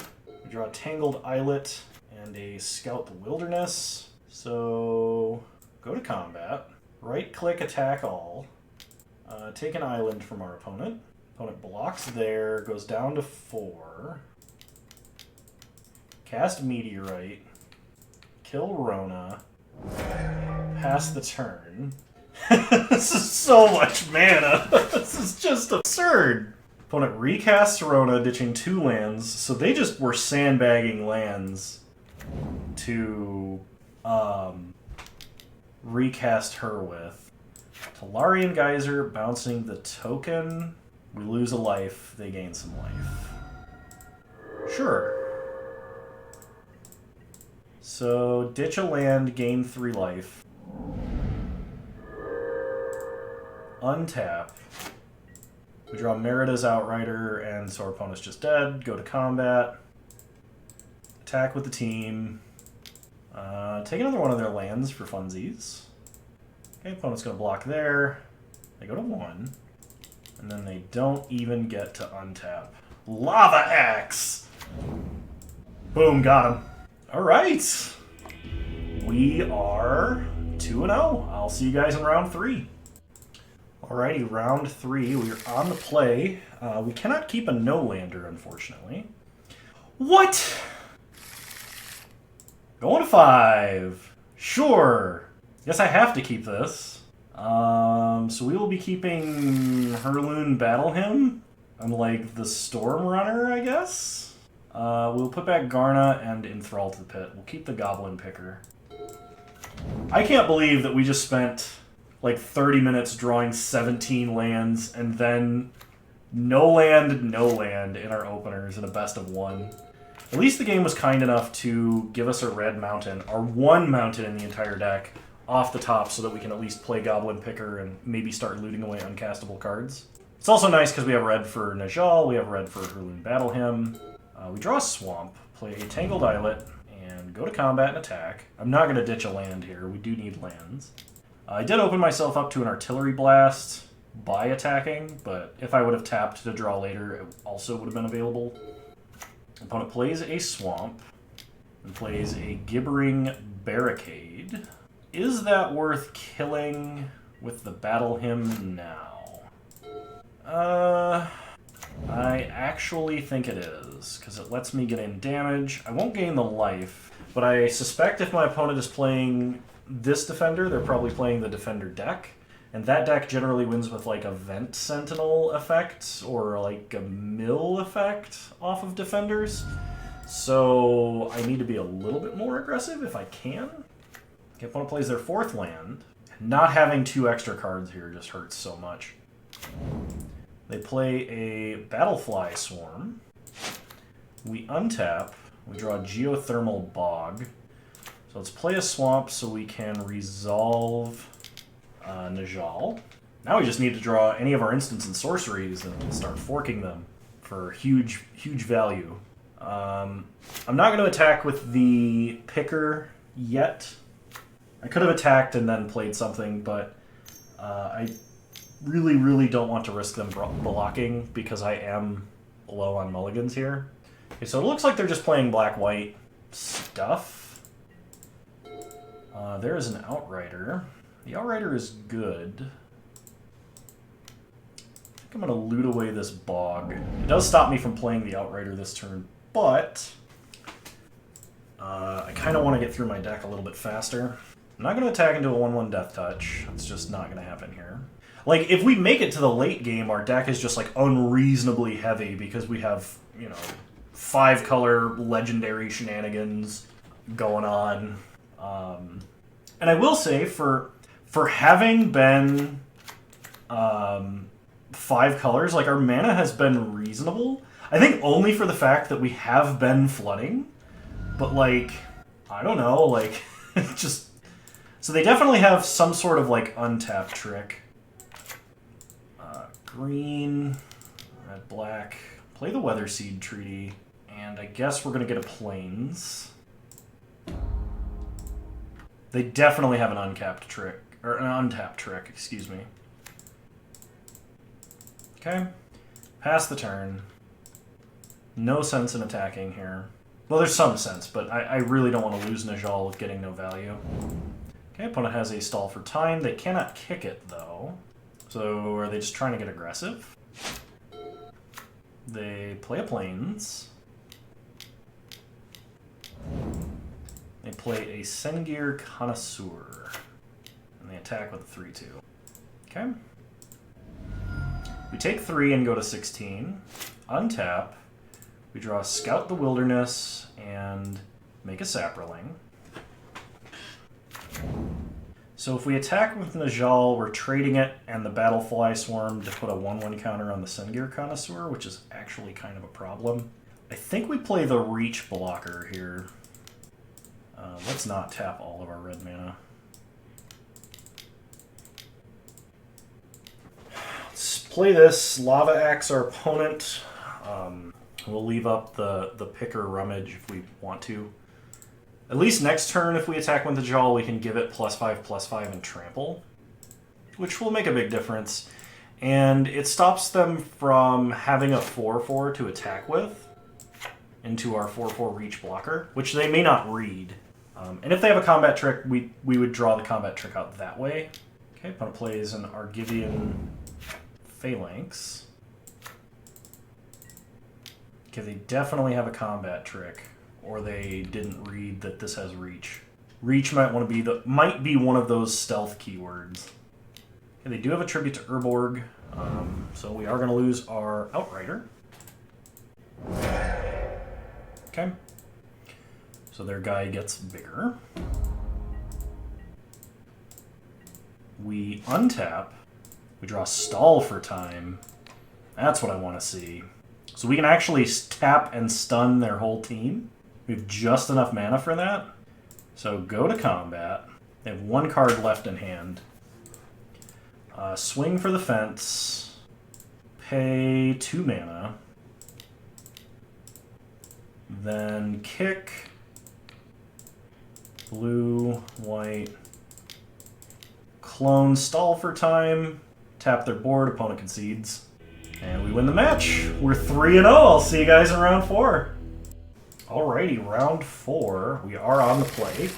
We draw a Tangled Islet and a Scout the Wilderness. So go to combat. Right-click Attack All. Take an island from our opponent. Opponent blocks there, goes down to 4. Cast Meteorite. Kill Rona. Pass the turn. This is so much mana. This is just absurd. Opponent recasts Rona, ditching 2 lands, so they just were sandbagging lands to recast her with. Talarian Geyser, bouncing the token. We lose a life, they gain some life. Sure. So, ditch a land, gain 3 life. Untap. We draw Merida's Outrider, and so our opponent's just dead. Go to combat. Attack with the team. Take another one of their lands for funsies. Okay, opponent's going to block there. They go to 1. And then they don't even get to untap. Lava Axe! Boom, got him. Alright. We are 2-0. I'll see you guys in round 3. Alrighty, round 3. We're on the play. We cannot keep a no-lander, unfortunately. What? Going to 5. Sure. Guess I have to keep this. So we will be keeping Herloon Battle Hymn. I'm like the Storm Runner, I guess. We'll put back Garna and Enthrall to the Pit. We'll keep the Goblin Picker. I can't believe that we just spent like 30 minutes drawing 17 lands and then no land in our openers in a best of 1. At least the game was kind enough to give us a red mountain, our 1 mountain in the entire deck, off the top so that we can at least play Goblin Picker and maybe start looting away uncastable cards. It's also nice because we have red for Najal, we have red for Herloon Battle Hymn. We draw a Swamp, play a Tangled Islet, and go to combat and attack. I'm not going to ditch a land here, we do need lands. I did open myself up to an Artillery Blast by attacking, but if I would have tapped to draw later, it also would have been available. Opponent plays a Swamp, and plays a Gibbering Barricade. Is that worth killing with the Battle Hymn now? I actually think it is, because it lets me get in damage. I won't gain the life, but I suspect if my opponent is playing this Defender, they're probably playing the Defender deck, and that deck generally wins with like a Vent Sentinel effect, or like a Mill effect off of Defenders. So I need to be a little bit more aggressive if I can. Okay, opponent plays their 4th land. Not having 2 extra cards here just hurts so much. They play a Battlefly Swarm. We untap. We draw a Geothermal Bog. So let's play a Swamp so we can resolve Najal. Now we just need to draw any of our instants and sorceries and start forking them for huge, huge value. I'm not going to attack with the Picker yet. I could have attacked and then played something, but I really, really don't want to risk them blocking because I am low on mulligans here. Okay, so it looks like they're just playing black-white stuff. There is an Outrider. The Outrider is good. I think I'm going to loot away this Bog. It does stop me from playing the Outrider this turn, but I kind of want to get through my deck a little bit faster. I'm not going to attack into a 1/1 Death Touch. It's just not going to happen here. Like, if we make it to the late game, our deck is just, like, unreasonably heavy because we have, you know, 5-color legendary shenanigans going on. And I will say, for having been 5 colors, like, our mana has been reasonable. I think only for the fact that we have been flooding. But, like, I don't know, like, just... So they definitely have some sort of, like, untap trick. Green, red, black. Play the Weatherseed Treaty. And I guess we're going to get a Plains. They definitely have an uncapped trick. Or an untapped trick, excuse me. Okay. Pass the turn. No sense in attacking here. Well, there's some sense, but I really don't want to lose Najal with getting no value. Okay, opponent has a stall for time. They cannot kick it, though. So are they just trying to get aggressive? They play a Plains. They play a Sengir Connoisseur. And they attack with a 3-2. Okay. We take 3 and go to 16. Untap. We draw Scout the Wilderness and make a Saproling. So if we attack with Najal, we're trading it and the Battlefly Swarm to put a 1/1 counter on the Sengir Connoisseur, which is actually kind of a problem. I think we play the Reach blocker here. Let's not tap all of our red mana. Let's play this, Lava Axe our opponent. We'll leave up the Picker Rummage if we want to. At least next turn, if we attack with the Najal, we can give it +5/+5 and trample, which will make a big difference. And it stops them from having a 4/4 to attack with into our 4/4 Reach blocker, which they may not read. And if they have a combat trick, we would draw the combat trick out that way. Okay, opponent plays an Argivian Phalanx. Okay, they definitely have a combat trick, or they didn't read that this has Reach. Reach might be one of those stealth keywords. Okay, they do have a tribute to Urborg, so we are going to lose our Outrider. Okay. So their guy gets bigger. We untap. We draw Stall for time. That's what I want to see. So we can actually tap and stun their whole team. We have just enough mana for that. So go to combat. They have 1 card left in hand. Swing for the fence. Pay 2 mana. Then kick. Blue, white. Clone, stall for time. Tap their board, opponent concedes. And we win the match. We're 3-0. I'll see you guys in round 4. Alrighty, round 4. We are on the play.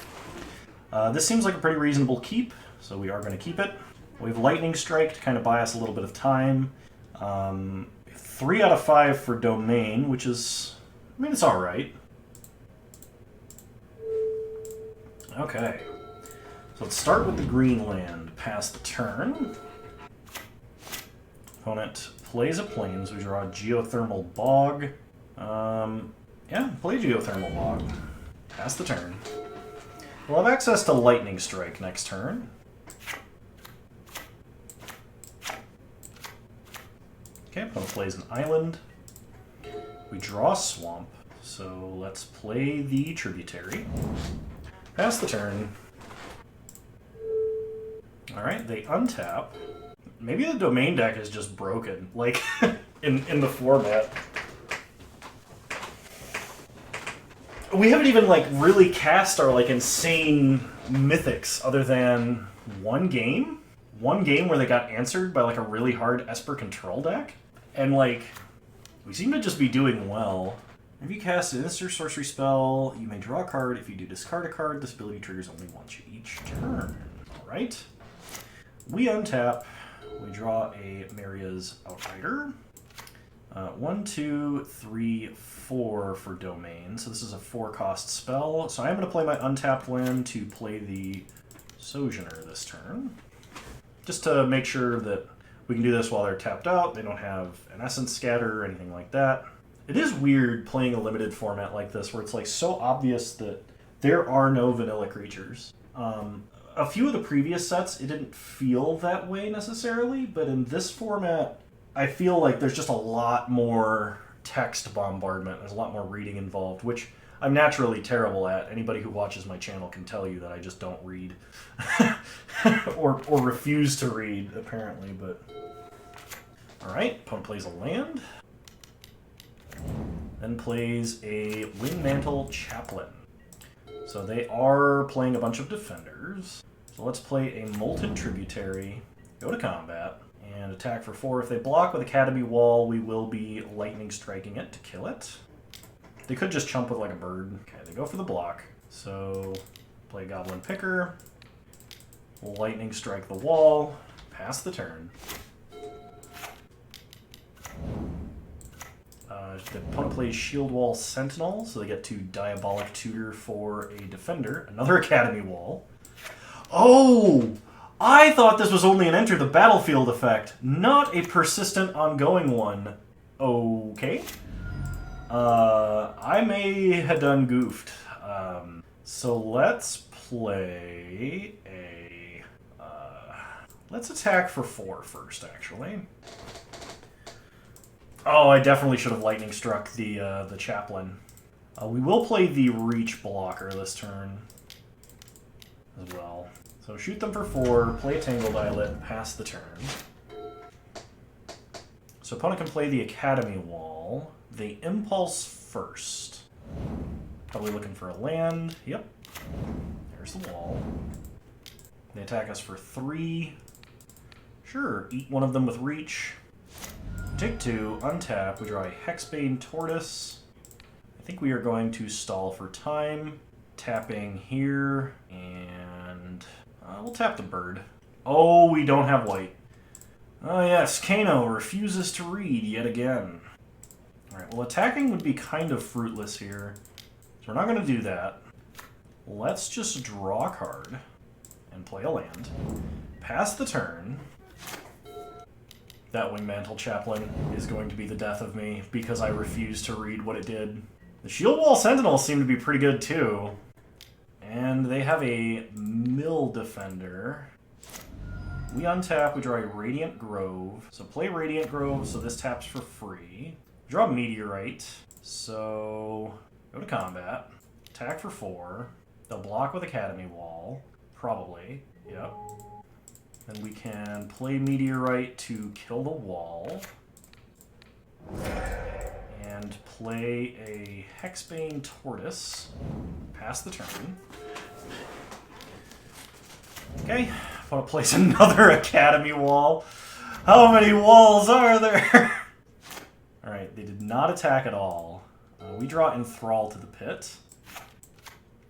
This seems like a pretty reasonable keep, so we are going to keep it. We have Lightning Strike to kind of buy us a little bit of time. 3 out of 5 for Domain, which is, I mean, it's alright. Okay. So let's start with the green land. Pass the turn. Opponent plays a Plains. We draw a Geothermal Bog. Yeah, play Geothermal Bog. Pass the turn. We'll have access to Lightning Strike next turn. Okay, opponent plays an island. We draw Swamp, so let's play the Tributary. Pass the turn. Alright, they untap. Maybe the Domain deck is just broken, like, in the format. We haven't even, like, really cast our, like, insane mythics other than one game? One game where they got answered by, like, a really hard Esper control deck? And, like, we seem to just be doing well. If you cast an instant sorcery spell, you may draw a card. If you do discard a card, this ability triggers only once each turn. Alright. We untap. We draw a Maria's Outrider. 1, 2, 3, 4 for Domain. So this is a 4-cost spell. So I'm going to play my untapped land to play the Sojourner this turn. Just to make sure that we can do this while they're tapped out. They don't have an Essence Scatter or anything like that. It is weird playing a limited format like this where it's like so obvious that there are no vanilla creatures. A few of the previous sets, it didn't feel that way necessarily, but in this format, I feel like there's just a lot more text bombardment. There's a lot more reading involved, which I'm naturally terrible at. Anybody who watches my channel can tell you that I just don't read. or refuse to read, apparently, but... Alright, opponent plays a land. Then plays a Wingmantle Chaplain. So they are playing a bunch of defenders. So let's play a Molten Tributary, go to combat, and attack for 4. If they block with Academy Wall, we will be lightning striking it to kill it. They could just chump with like a bird. Okay, they go for the block. So play Goblin Picker. Lightning Strike the wall. Pass the turn. The opponent plays Shield Wall Sentinel, so they get to Diabolic Tutor for a defender. Another Academy Wall. Oh! I thought this was only an enter the battlefield effect, not a persistent ongoing one. Okay. I may have done goofed. So let's play a... let's attack for 4 first, actually. Oh, I definitely should have lightning struck the chaplain. We will play the reach blocker this turn as well. So shoot them for 4, play a Tangled Islet, pass the turn. So opponent can play the Academy Wall. They impulse first. Probably looking for a land. Yep. There's the wall. They attack us for 3. Sure, eat one of them with reach. Take 2, untap, we draw a Hexbane Tortoise. I think we are going to stall for time. Tapping here, and we'll tap the bird. Oh, we don't have white. Oh yes, Kano refuses to read yet again. Alright, well attacking would be kind of fruitless here. So we're not going to do that. Let's just draw a card and play a land. Pass the turn. That Wingmantle Chaplain is going to be the death of me because I refuse to read what it did. The Shield Wall Sentinels seem to be pretty good too. And they have a Mill Defender. We untap, we draw a Radiant Grove. So play Radiant Grove, so this taps for free. Draw a Meteorite. So go to combat. Attack for 4. They'll block with Academy Wall. Probably. Yep. Then we can play Meteorite to kill the wall. And play a Hexbane Tortoise. Pass the turn. Okay, I want to place another Academy Wall. How many walls are there? Alright, they did not attack at all. We draw Enthrall to the Pit,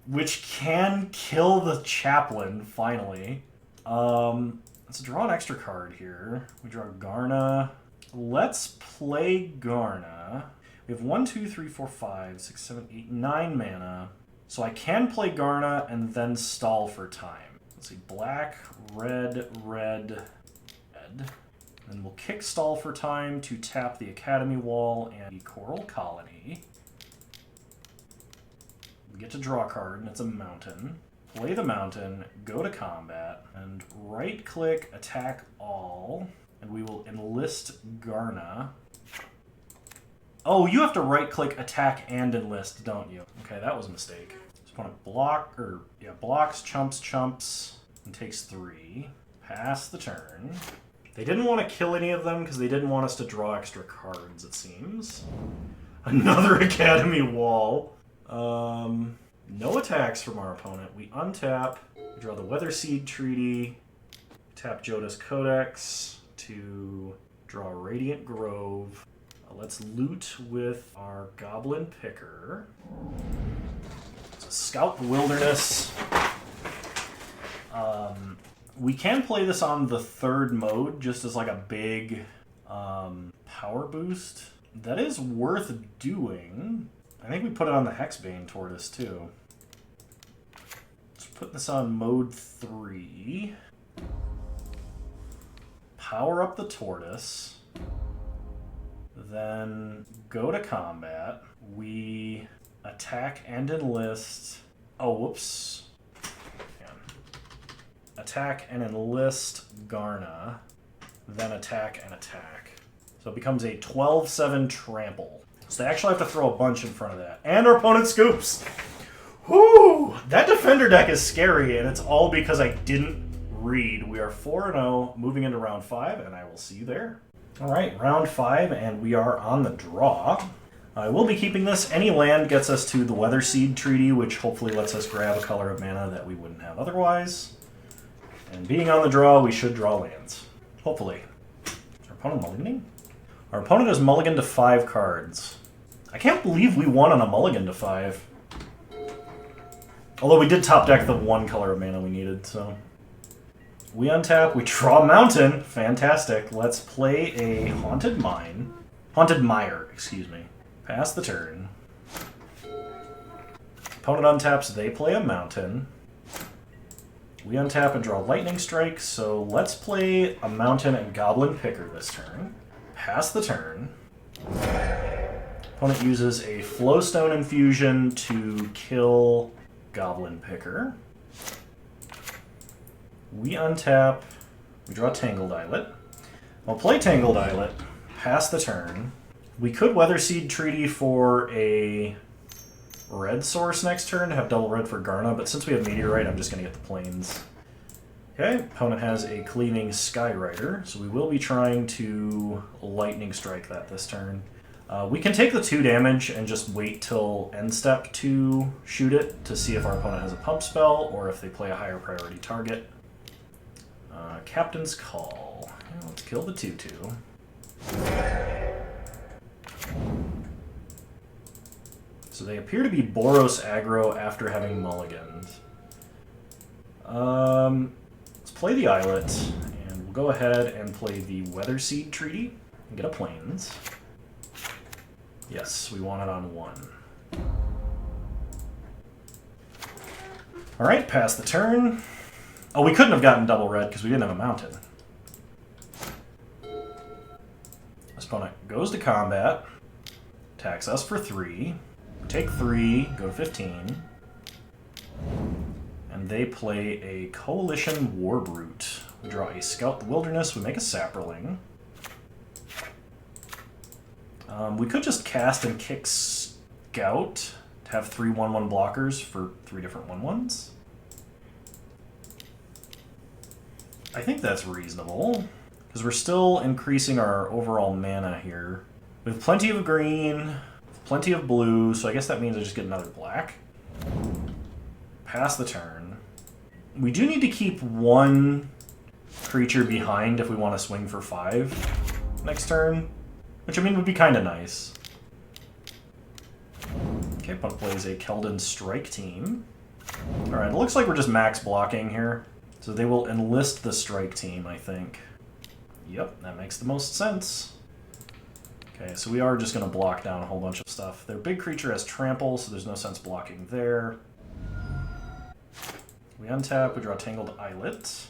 which can kill the Chaplain, finally. Let's draw an extra card here. We draw Garna. Let's play Garna. We have 1, 2, 3, 4, 5, 6, 7, 8, 9 mana. So I can play Garna and then stall for time. Let's see, black, red, red, red. Then we'll kick stall for time to tap the Academy Wall and the Coral Colony. We get to draw a card, and it's a mountain. Play the mountain, go to combat, and right-click, attack all, and we will enlist Garna. Oh, you have to right-click, attack, and enlist, don't you? Okay, that was a mistake. Just want to block, blocks, chumps, and takes 3. Pass the turn. They didn't want to kill any of them because they didn't want us to draw extra cards, it seems. Another Academy Wall. No attacks from our opponent. We untap, we draw the Weatherseed Treaty, tap Jodas Codex to draw Radiant Grove. Let's loot with our Goblin Picker. So scout the Wilderness. We can play this on the 3rd mode, just as like a big power boost. That is worth doing. I think we put it on the Hexbane Tortoise, too. Let's put this on mode 3. Power up the Tortoise. Then go to combat. We attack and enlist. Oh, whoops. Attack and enlist Garna. Then attack and attack. So it becomes a 12-7 trample. So they actually have to throw a bunch in front of that. And our opponent scoops! Whoo! That defender deck is scary, and it's all because I didn't read. We are 4-0, moving into round 5, and I will see you there. Alright, round 5, and we are on the draw. I will be keeping this. Any land gets us to the Weatherseed Treaty, which hopefully lets us grab a color of mana that we wouldn't have otherwise. And being on the draw, we should draw lands. Hopefully. Is our opponent mulliganing? Our opponent is mulligan to 5 cards. I can't believe we won on a mulligan to 5. Although we did top deck the 1 color of mana we needed, so... We untap, we draw Mountain. Fantastic. Let's play a Haunted Mine. Haunted Mire, excuse me. Pass the turn. Opponent untaps, they play a Mountain. We untap and draw Lightning Strike, so let's play a Mountain and Goblin Picker this turn. Pass the turn. Opponent uses a Flowstone Infusion to kill Goblin Picker. We untap, we draw Tangled Islet. I'll play Tangled Islet, pass the turn. We could Weatherseed Treaty for a red source next turn to have double red for Garna, but since we have Meteorite, I'm just going to get the plains. Okay, opponent has a Cleaving Skyrider, so we will be trying to Lightning Strike that this turn. We can take the 2 damage and just wait till end step to shoot it to see if our opponent has a pump spell or if they play a higher priority target. Captain's Call. Let's kill the 2/2. So they appear to be Boros aggro after having mulligans. Let's play the Islet, and we'll go ahead and play the Weatherseed Treaty and get a plains. Yes, we want it on 1. Alright, pass the turn. Oh, we couldn't have gotten double red because we didn't have a Mountain. This opponent goes to combat, attacks us for 3, take 3, go to 15, and they play a Coalition Warbrute. We draw a Scout the Wilderness, we make a Saproling. We could just cast and kick Scout to have 3 1/1 blockers for 3 different 1/1s. I think that's reasonable, because we're still increasing our overall mana here. We have plenty of green, plenty of blue, so I guess that means I just get another black. Pass the turn. We do need to keep 1 creature behind if we want to swing for 5 next turn, which I mean would be kind of nice. Okay, opponent plays a Keldon Strike Team. Alright, it looks like we're just max blocking here. So they will enlist the Strike Team, I think. Yep, that makes the most sense. Okay, so we are just going to block down a whole bunch of stuff. Their big creature has Trample, so there's no sense blocking there. We untap, we draw Tangled Islet.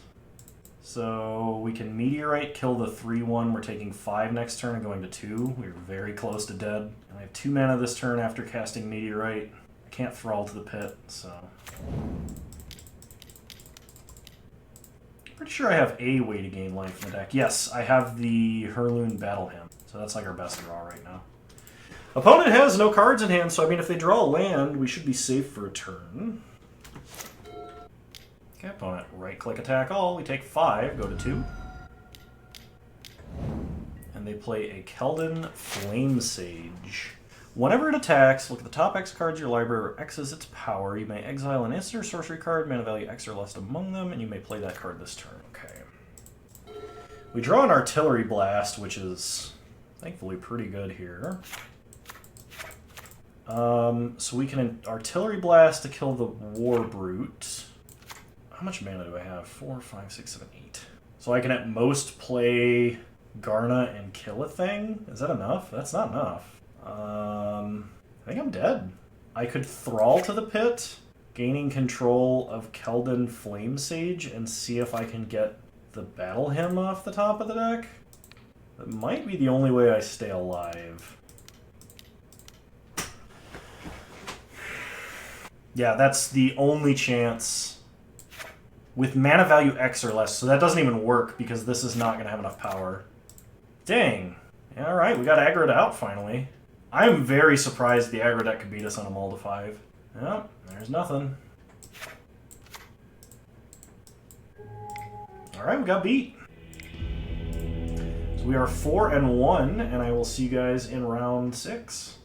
So we can Meteorite, kill the 3/1. We're taking 5 next turn and going to 2. We're very close to dead. And I have 2 mana this turn after casting Meteorite. I can't Thrall to the Pit, so... Pretty sure I have a way to gain life in the deck. Yes, I have the Hurloon Battle Hymn. So that's like our best draw right now. Opponent has no cards in hand, so I mean if they draw a land, we should be safe for a turn. Okay, opponent right-click attack all. We take 5, go to 2. And they play a Keldon Flame Sage. Whenever it attacks, look at the top X cards of your library where X is its power. You may exile an instant or sorcery card, mana value X or less among them, and you may play that card this turn. Okay. We draw an Artillery Blast, which is thankfully pretty good here. So we can Artillery Blast to kill the Warbrute. How much mana do I have? 4, 5, 6, 7, 8. So I can at most play Garna and kill a thing? Is that enough? That's not enough. I think I'm dead. I could Thrall to the Pit, gaining control of Keldon Flame Sage, and see if I can get the Battle Hymn off the top of the deck. That might be the only way I stay alive. Yeah, that's the only chance with mana value X or less, so that doesn't even work because this is not going to have enough power. Dang. Yeah, alright, we got aggroed out finally. I am very surprised the aggro deck could beat us on a mull to 5. Yep, there's nothing. Alright, we got beat. So we are 4-1, and I will see you guys in round 6.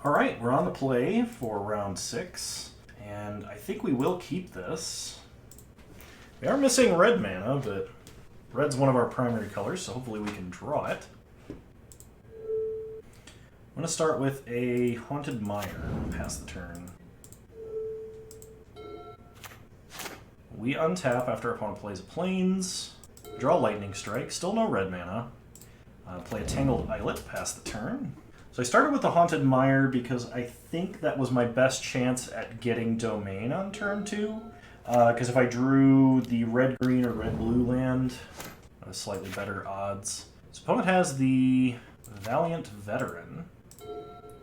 Alright, we're on the play for round 6, and I think we will keep this. We are missing red mana, but red's one of our primary colors, so hopefully we can draw it. going to start with a Haunted Mire. Pass the turn. We untap after opponent plays a Plains. Draw Lightning Strike. Still no red mana. Play a Tangled Islet. Pass the turn. So I started with the Haunted Mire because I think that was my best chance at getting Domain on turn 2. Because if I drew the red-green or red-blue land, slightly better odds. So opponent has the Valiant Veteran.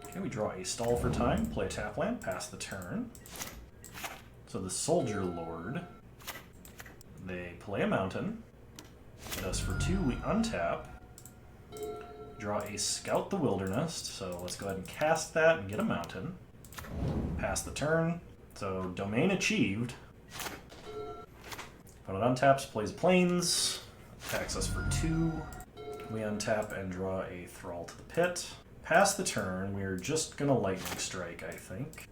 Okay, we draw a Stall for time, play a tap land, pass the turn. So the Soldier Lord, they play a mountain. Hit us for 2, we untap. Draw a Scout the Wilderness, so let's go ahead and cast that and get a mountain. Pass the turn, so Domain achieved. Opponent untaps, plays Plains, attacks us for 2. We untap and draw a Thrall to the Pit. Pass the turn, we're just gonna Lightning Strike, I think.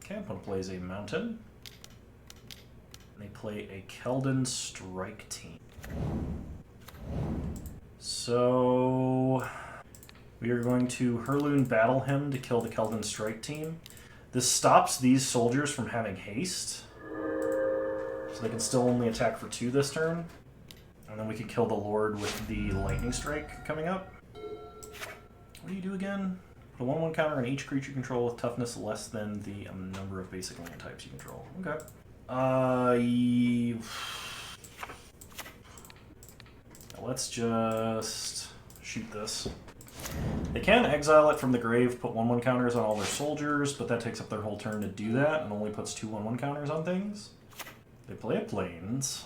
Okay, opponent plays a mountain. They play a Keldon Strike Team. So we are going to Hurloon Battle Hymn to kill the Keldon Strike Team. This stops these soldiers from having haste. So they can still only attack for 2 this turn. And then we can kill the Lord with the Lightning Strike coming up. What do you do again? Put a 1/1 counter on each creature you control with toughness less than the number of basic land types you control. Okay. Let's just shoot this. They can exile it from the grave, put 1/1 counters on all their soldiers, but that takes up their whole turn to do that and only puts 2 1/1 counters on things. They play a Plains.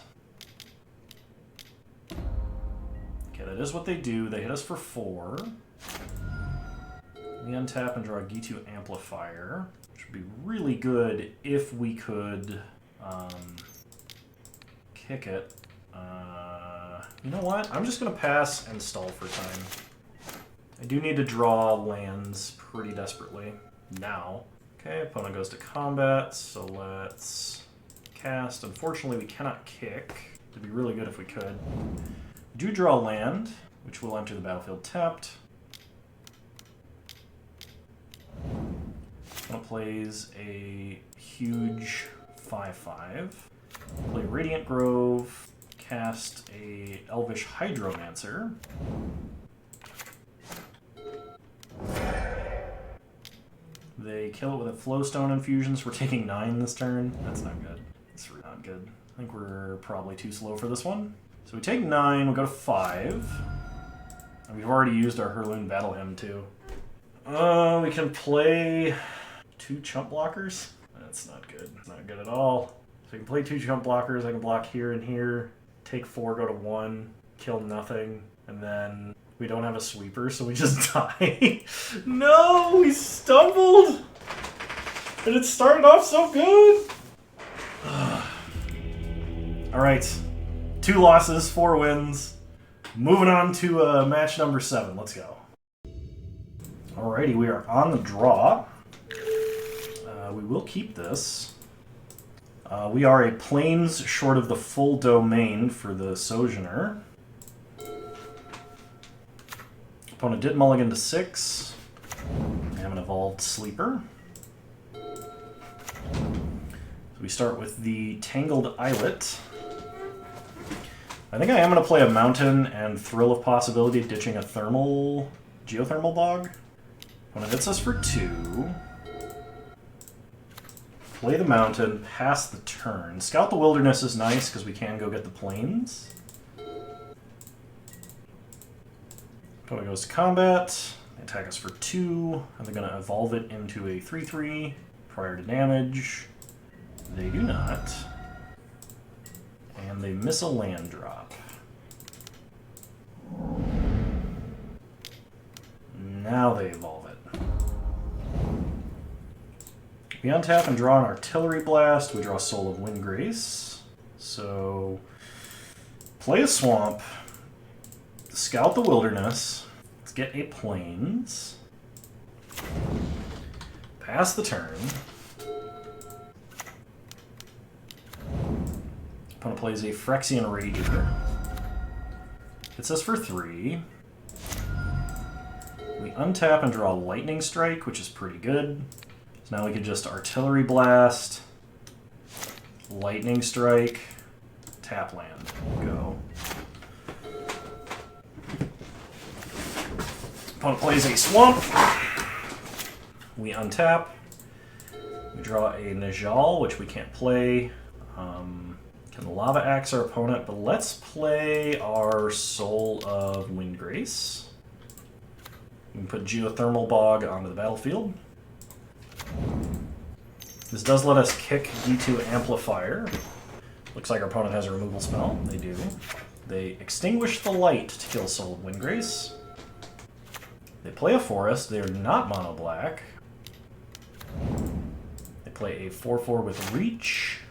Okay, that is what they do. They hit us for 4. We untap and draw a Gitu Amplifier, which would be really good if we could kick it. You know what? I'm just going to pass and stall for time. I do need to draw lands pretty desperately now. Okay, opponent goes to combat, so let's cast. Unfortunately, we cannot kick. It'd be really good if we could. We do draw land, which will enter the battlefield tapped. Opponent plays a huge 5/5. Play Radiant Grove. Cast a Elvish Hydromancer. They kill it with a Flowstone Infusion, so we're taking 9 this turn. That's not good. That's not good. I think we're probably too slow for this one. So we take 9, we go to 5. And we've already used our Hurloon Battle Hymn too. We can play 2 chump blockers. That's not good. It's not good at all. So we can play 2 chump blockers. I can block here and here. Take 4, go to 1, kill nothing, and then we don't have a sweeper, so we just die. No, we stumbled! And it started off so good! Alright, 2 losses, 4 wins. Moving on to match number 7. Let's go. Alrighty, we are on the draw. We will keep this. We are a Plains short of the full domain for the Sojourner. Opponent did mulligan to 6. I have an Evolved Sleeper. So we start with the Tangled Islet. I think I am going to play a Mountain and Thrill of Possibility, ditching a Geothermal Bog. Opponent hits us for 2. Play the Mountain, pass the turn. Scout the Wilderness is nice because we can go get the Plains. Opponent goes to combat. They attack us for 2. And they're going to evolve it into a 3/3 prior to damage. They do not. And they miss a land drop. Now they evolve it. We untap and draw an Artillery Blast. We draw Soul of Windgrace. So, play a Swamp. Scout the Wilderness. Let's get a Plains. Pass the turn. Opponent plays a Phyrexian Rager. Hits us for 3. We untap and draw Lightning Strike, which is pretty good. So now we can just Artillery Blast, Lightning Strike, tap land, go. Opponent plays a Swamp. We untap. We draw a Najal, which we can't play. Can Lava Axe our opponent, but let's play our Soul of Windgrace. We can put Geothermal Bog onto the battlefield. This does let us kick D2 Amplifier. Looks like our opponent has a removal spell. They do. They extinguish the light to kill Soul of Windgrace. They play a forest. They're not mono black. They play a 4/4 with reach.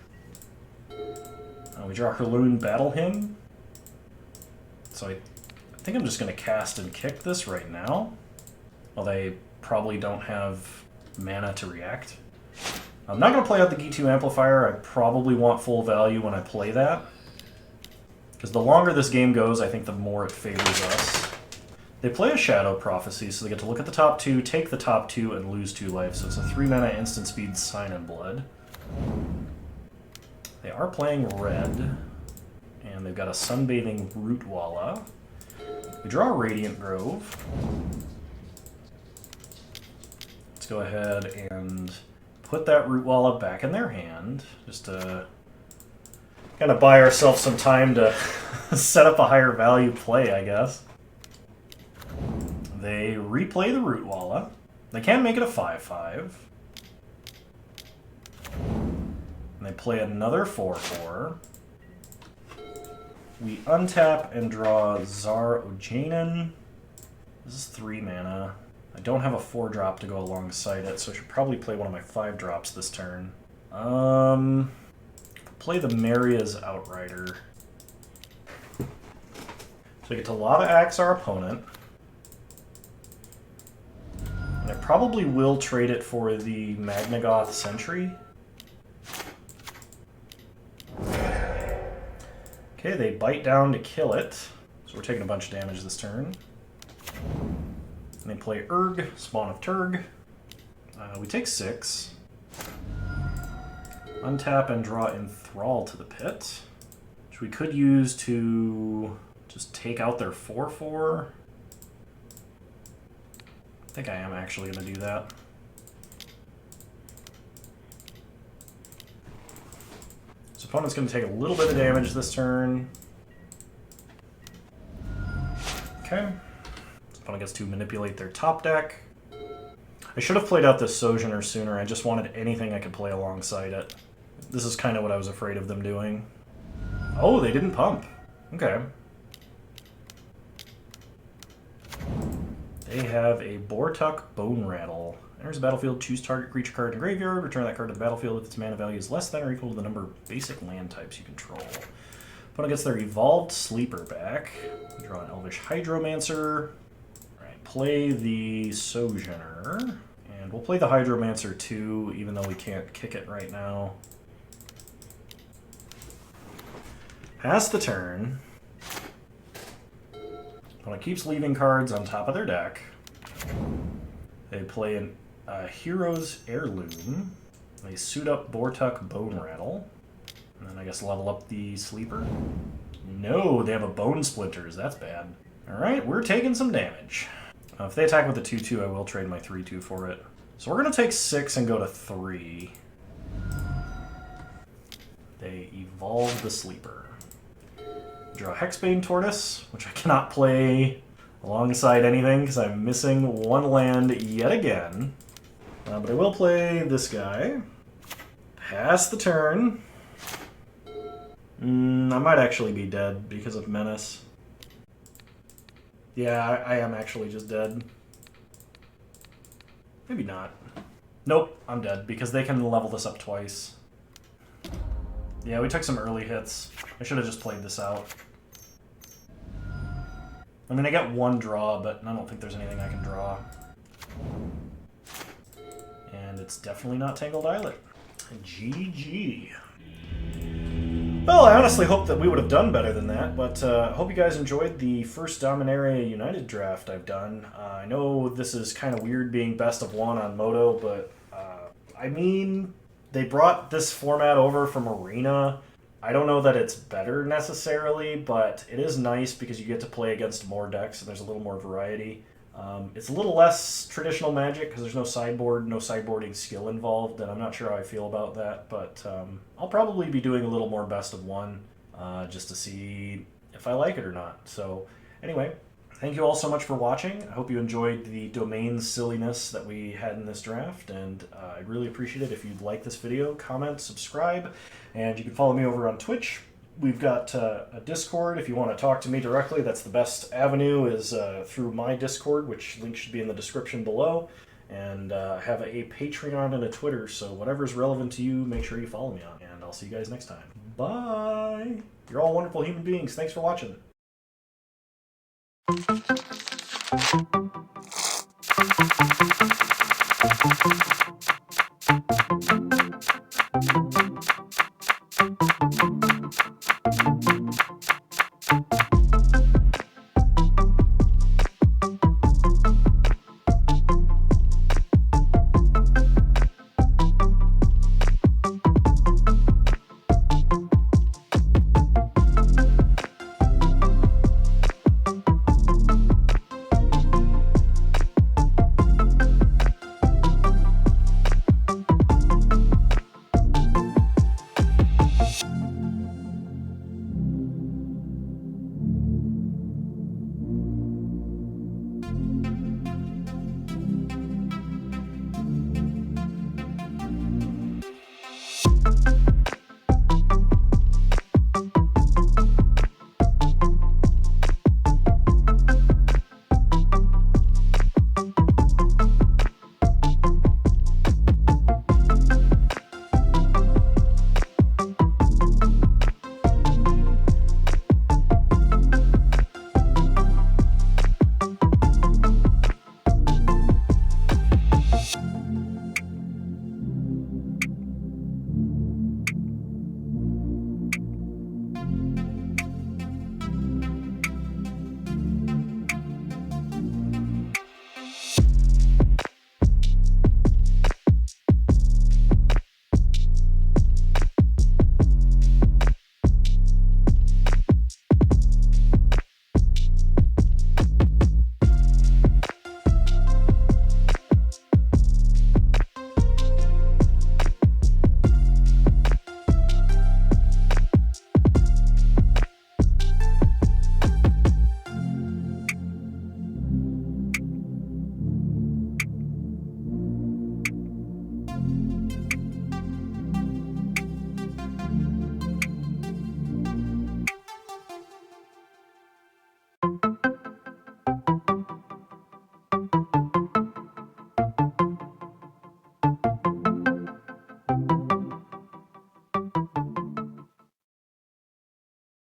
We draw Herloon Battle Hymn. So I think I'm just going to cast and kick this right now. Well, they probably don't have mana to react. I'm not going to play out the G2 Amplifier. I probably want full value when I play that. Because the longer this game goes, I think the more it favors us. They play a Shadow Prophecy, so they get to look at the top 2, take the top 2, and lose 2 life. So it's a 3-mana instant speed Sign in Blood. They are playing red, and they've got a Sunbathing Rootwalla. We draw a Radiant Grove. Let's go ahead and put that Rootwalla back in their hand, just to kind of buy ourselves some time to set up a higher value play, I guess. They replay the Rootwalla. They can make it a 5/5. And they play another 4/4. We untap and draw Zar Ojanen. This is 3 mana. I don't have a 4-drop to go alongside it, so I should probably play one of my 5-drops this turn. Play the Maria's Outrider. So we get to Lava Axe our opponent. And I probably will trade it for the Magnagoth Sentry. Okay, they bite down to kill it. So we're taking a bunch of damage this turn. And they play Urg, Spawn of Turg. We take 6. Untap and draw Enthrall to the pit, which we could use to just take out their 4/4. I think I am actually going to do that. This opponent's going to take a little bit of damage this turn. Okay. This opponent gets to manipulate their top deck. I should have played out this Sojourner sooner. I just wanted anything I could play alongside it. This is kind of what I was afraid of them doing. Oh, they didn't pump. Okay. They have a Bortuk Bone Rattle. Enters the battlefield, choose target creature card in the graveyard, return that card to the battlefield if its mana value is less than or equal to the number of basic land types you control. Opponent gets their Evolved Sleeper back. Draw an Elvish Hydromancer. Alright, play the Sojourner. And we'll play the Hydromancer too, even though we can't kick it right now. Pass the turn. Opponent keeps leaving cards on top of their deck. They play a Hero's Heirloom. They suit up Bortuk Bone Rattle. And then I guess level up the Sleeper. No, they have a Bone Splinters. That's bad. Alright, we're taking some damage. If they attack with a 2/2, I will trade my 3/2 for it. So we're going to take 6 and go to 3. They evolve the Sleeper. Draw Hexbane Tortoise, which I cannot play alongside anything because I'm missing 1 land yet again. But I will play this guy. Pass the turn. I might actually be dead because of Menace. Yeah, I am actually just dead. Maybe not. Nope, I'm dead because they can level this up twice. Yeah, we took some early hits. I should have just played this out. I mean, I get 1 draw, but I don't think there's anything I can draw. And it's definitely not Tangled Islet. GG. Well, I honestly hope that we would have done better than that, but I hope you guys enjoyed the first Dominaria United draft I've done. I know this is kind of weird being best of one on Moto, but I mean, they brought this format over from Arena. I don't know that it's better necessarily, but it is nice because you get to play against more decks and there's a little more variety. It's a little less traditional Magic because there's no sideboard, no sideboarding skill involved, and I'm not sure how I feel about that, but I'll probably be doing a little more best of one just to see if I like it or not. So anyway, thank you all so much for watching. I hope you enjoyed the domain silliness that we had in this draft, and I'd really appreciate it if you'd like this video, comment, subscribe, and you can follow me over on Twitch. We've got a Discord if you want to talk to me directly. That's the best avenue is through my Discord, which link should be in the description below. And I have a Patreon and a Twitter, so whatever's relevant to you, make sure you follow me on. And I'll see you guys next time. Bye! You're all wonderful human beings. Thanks for watching.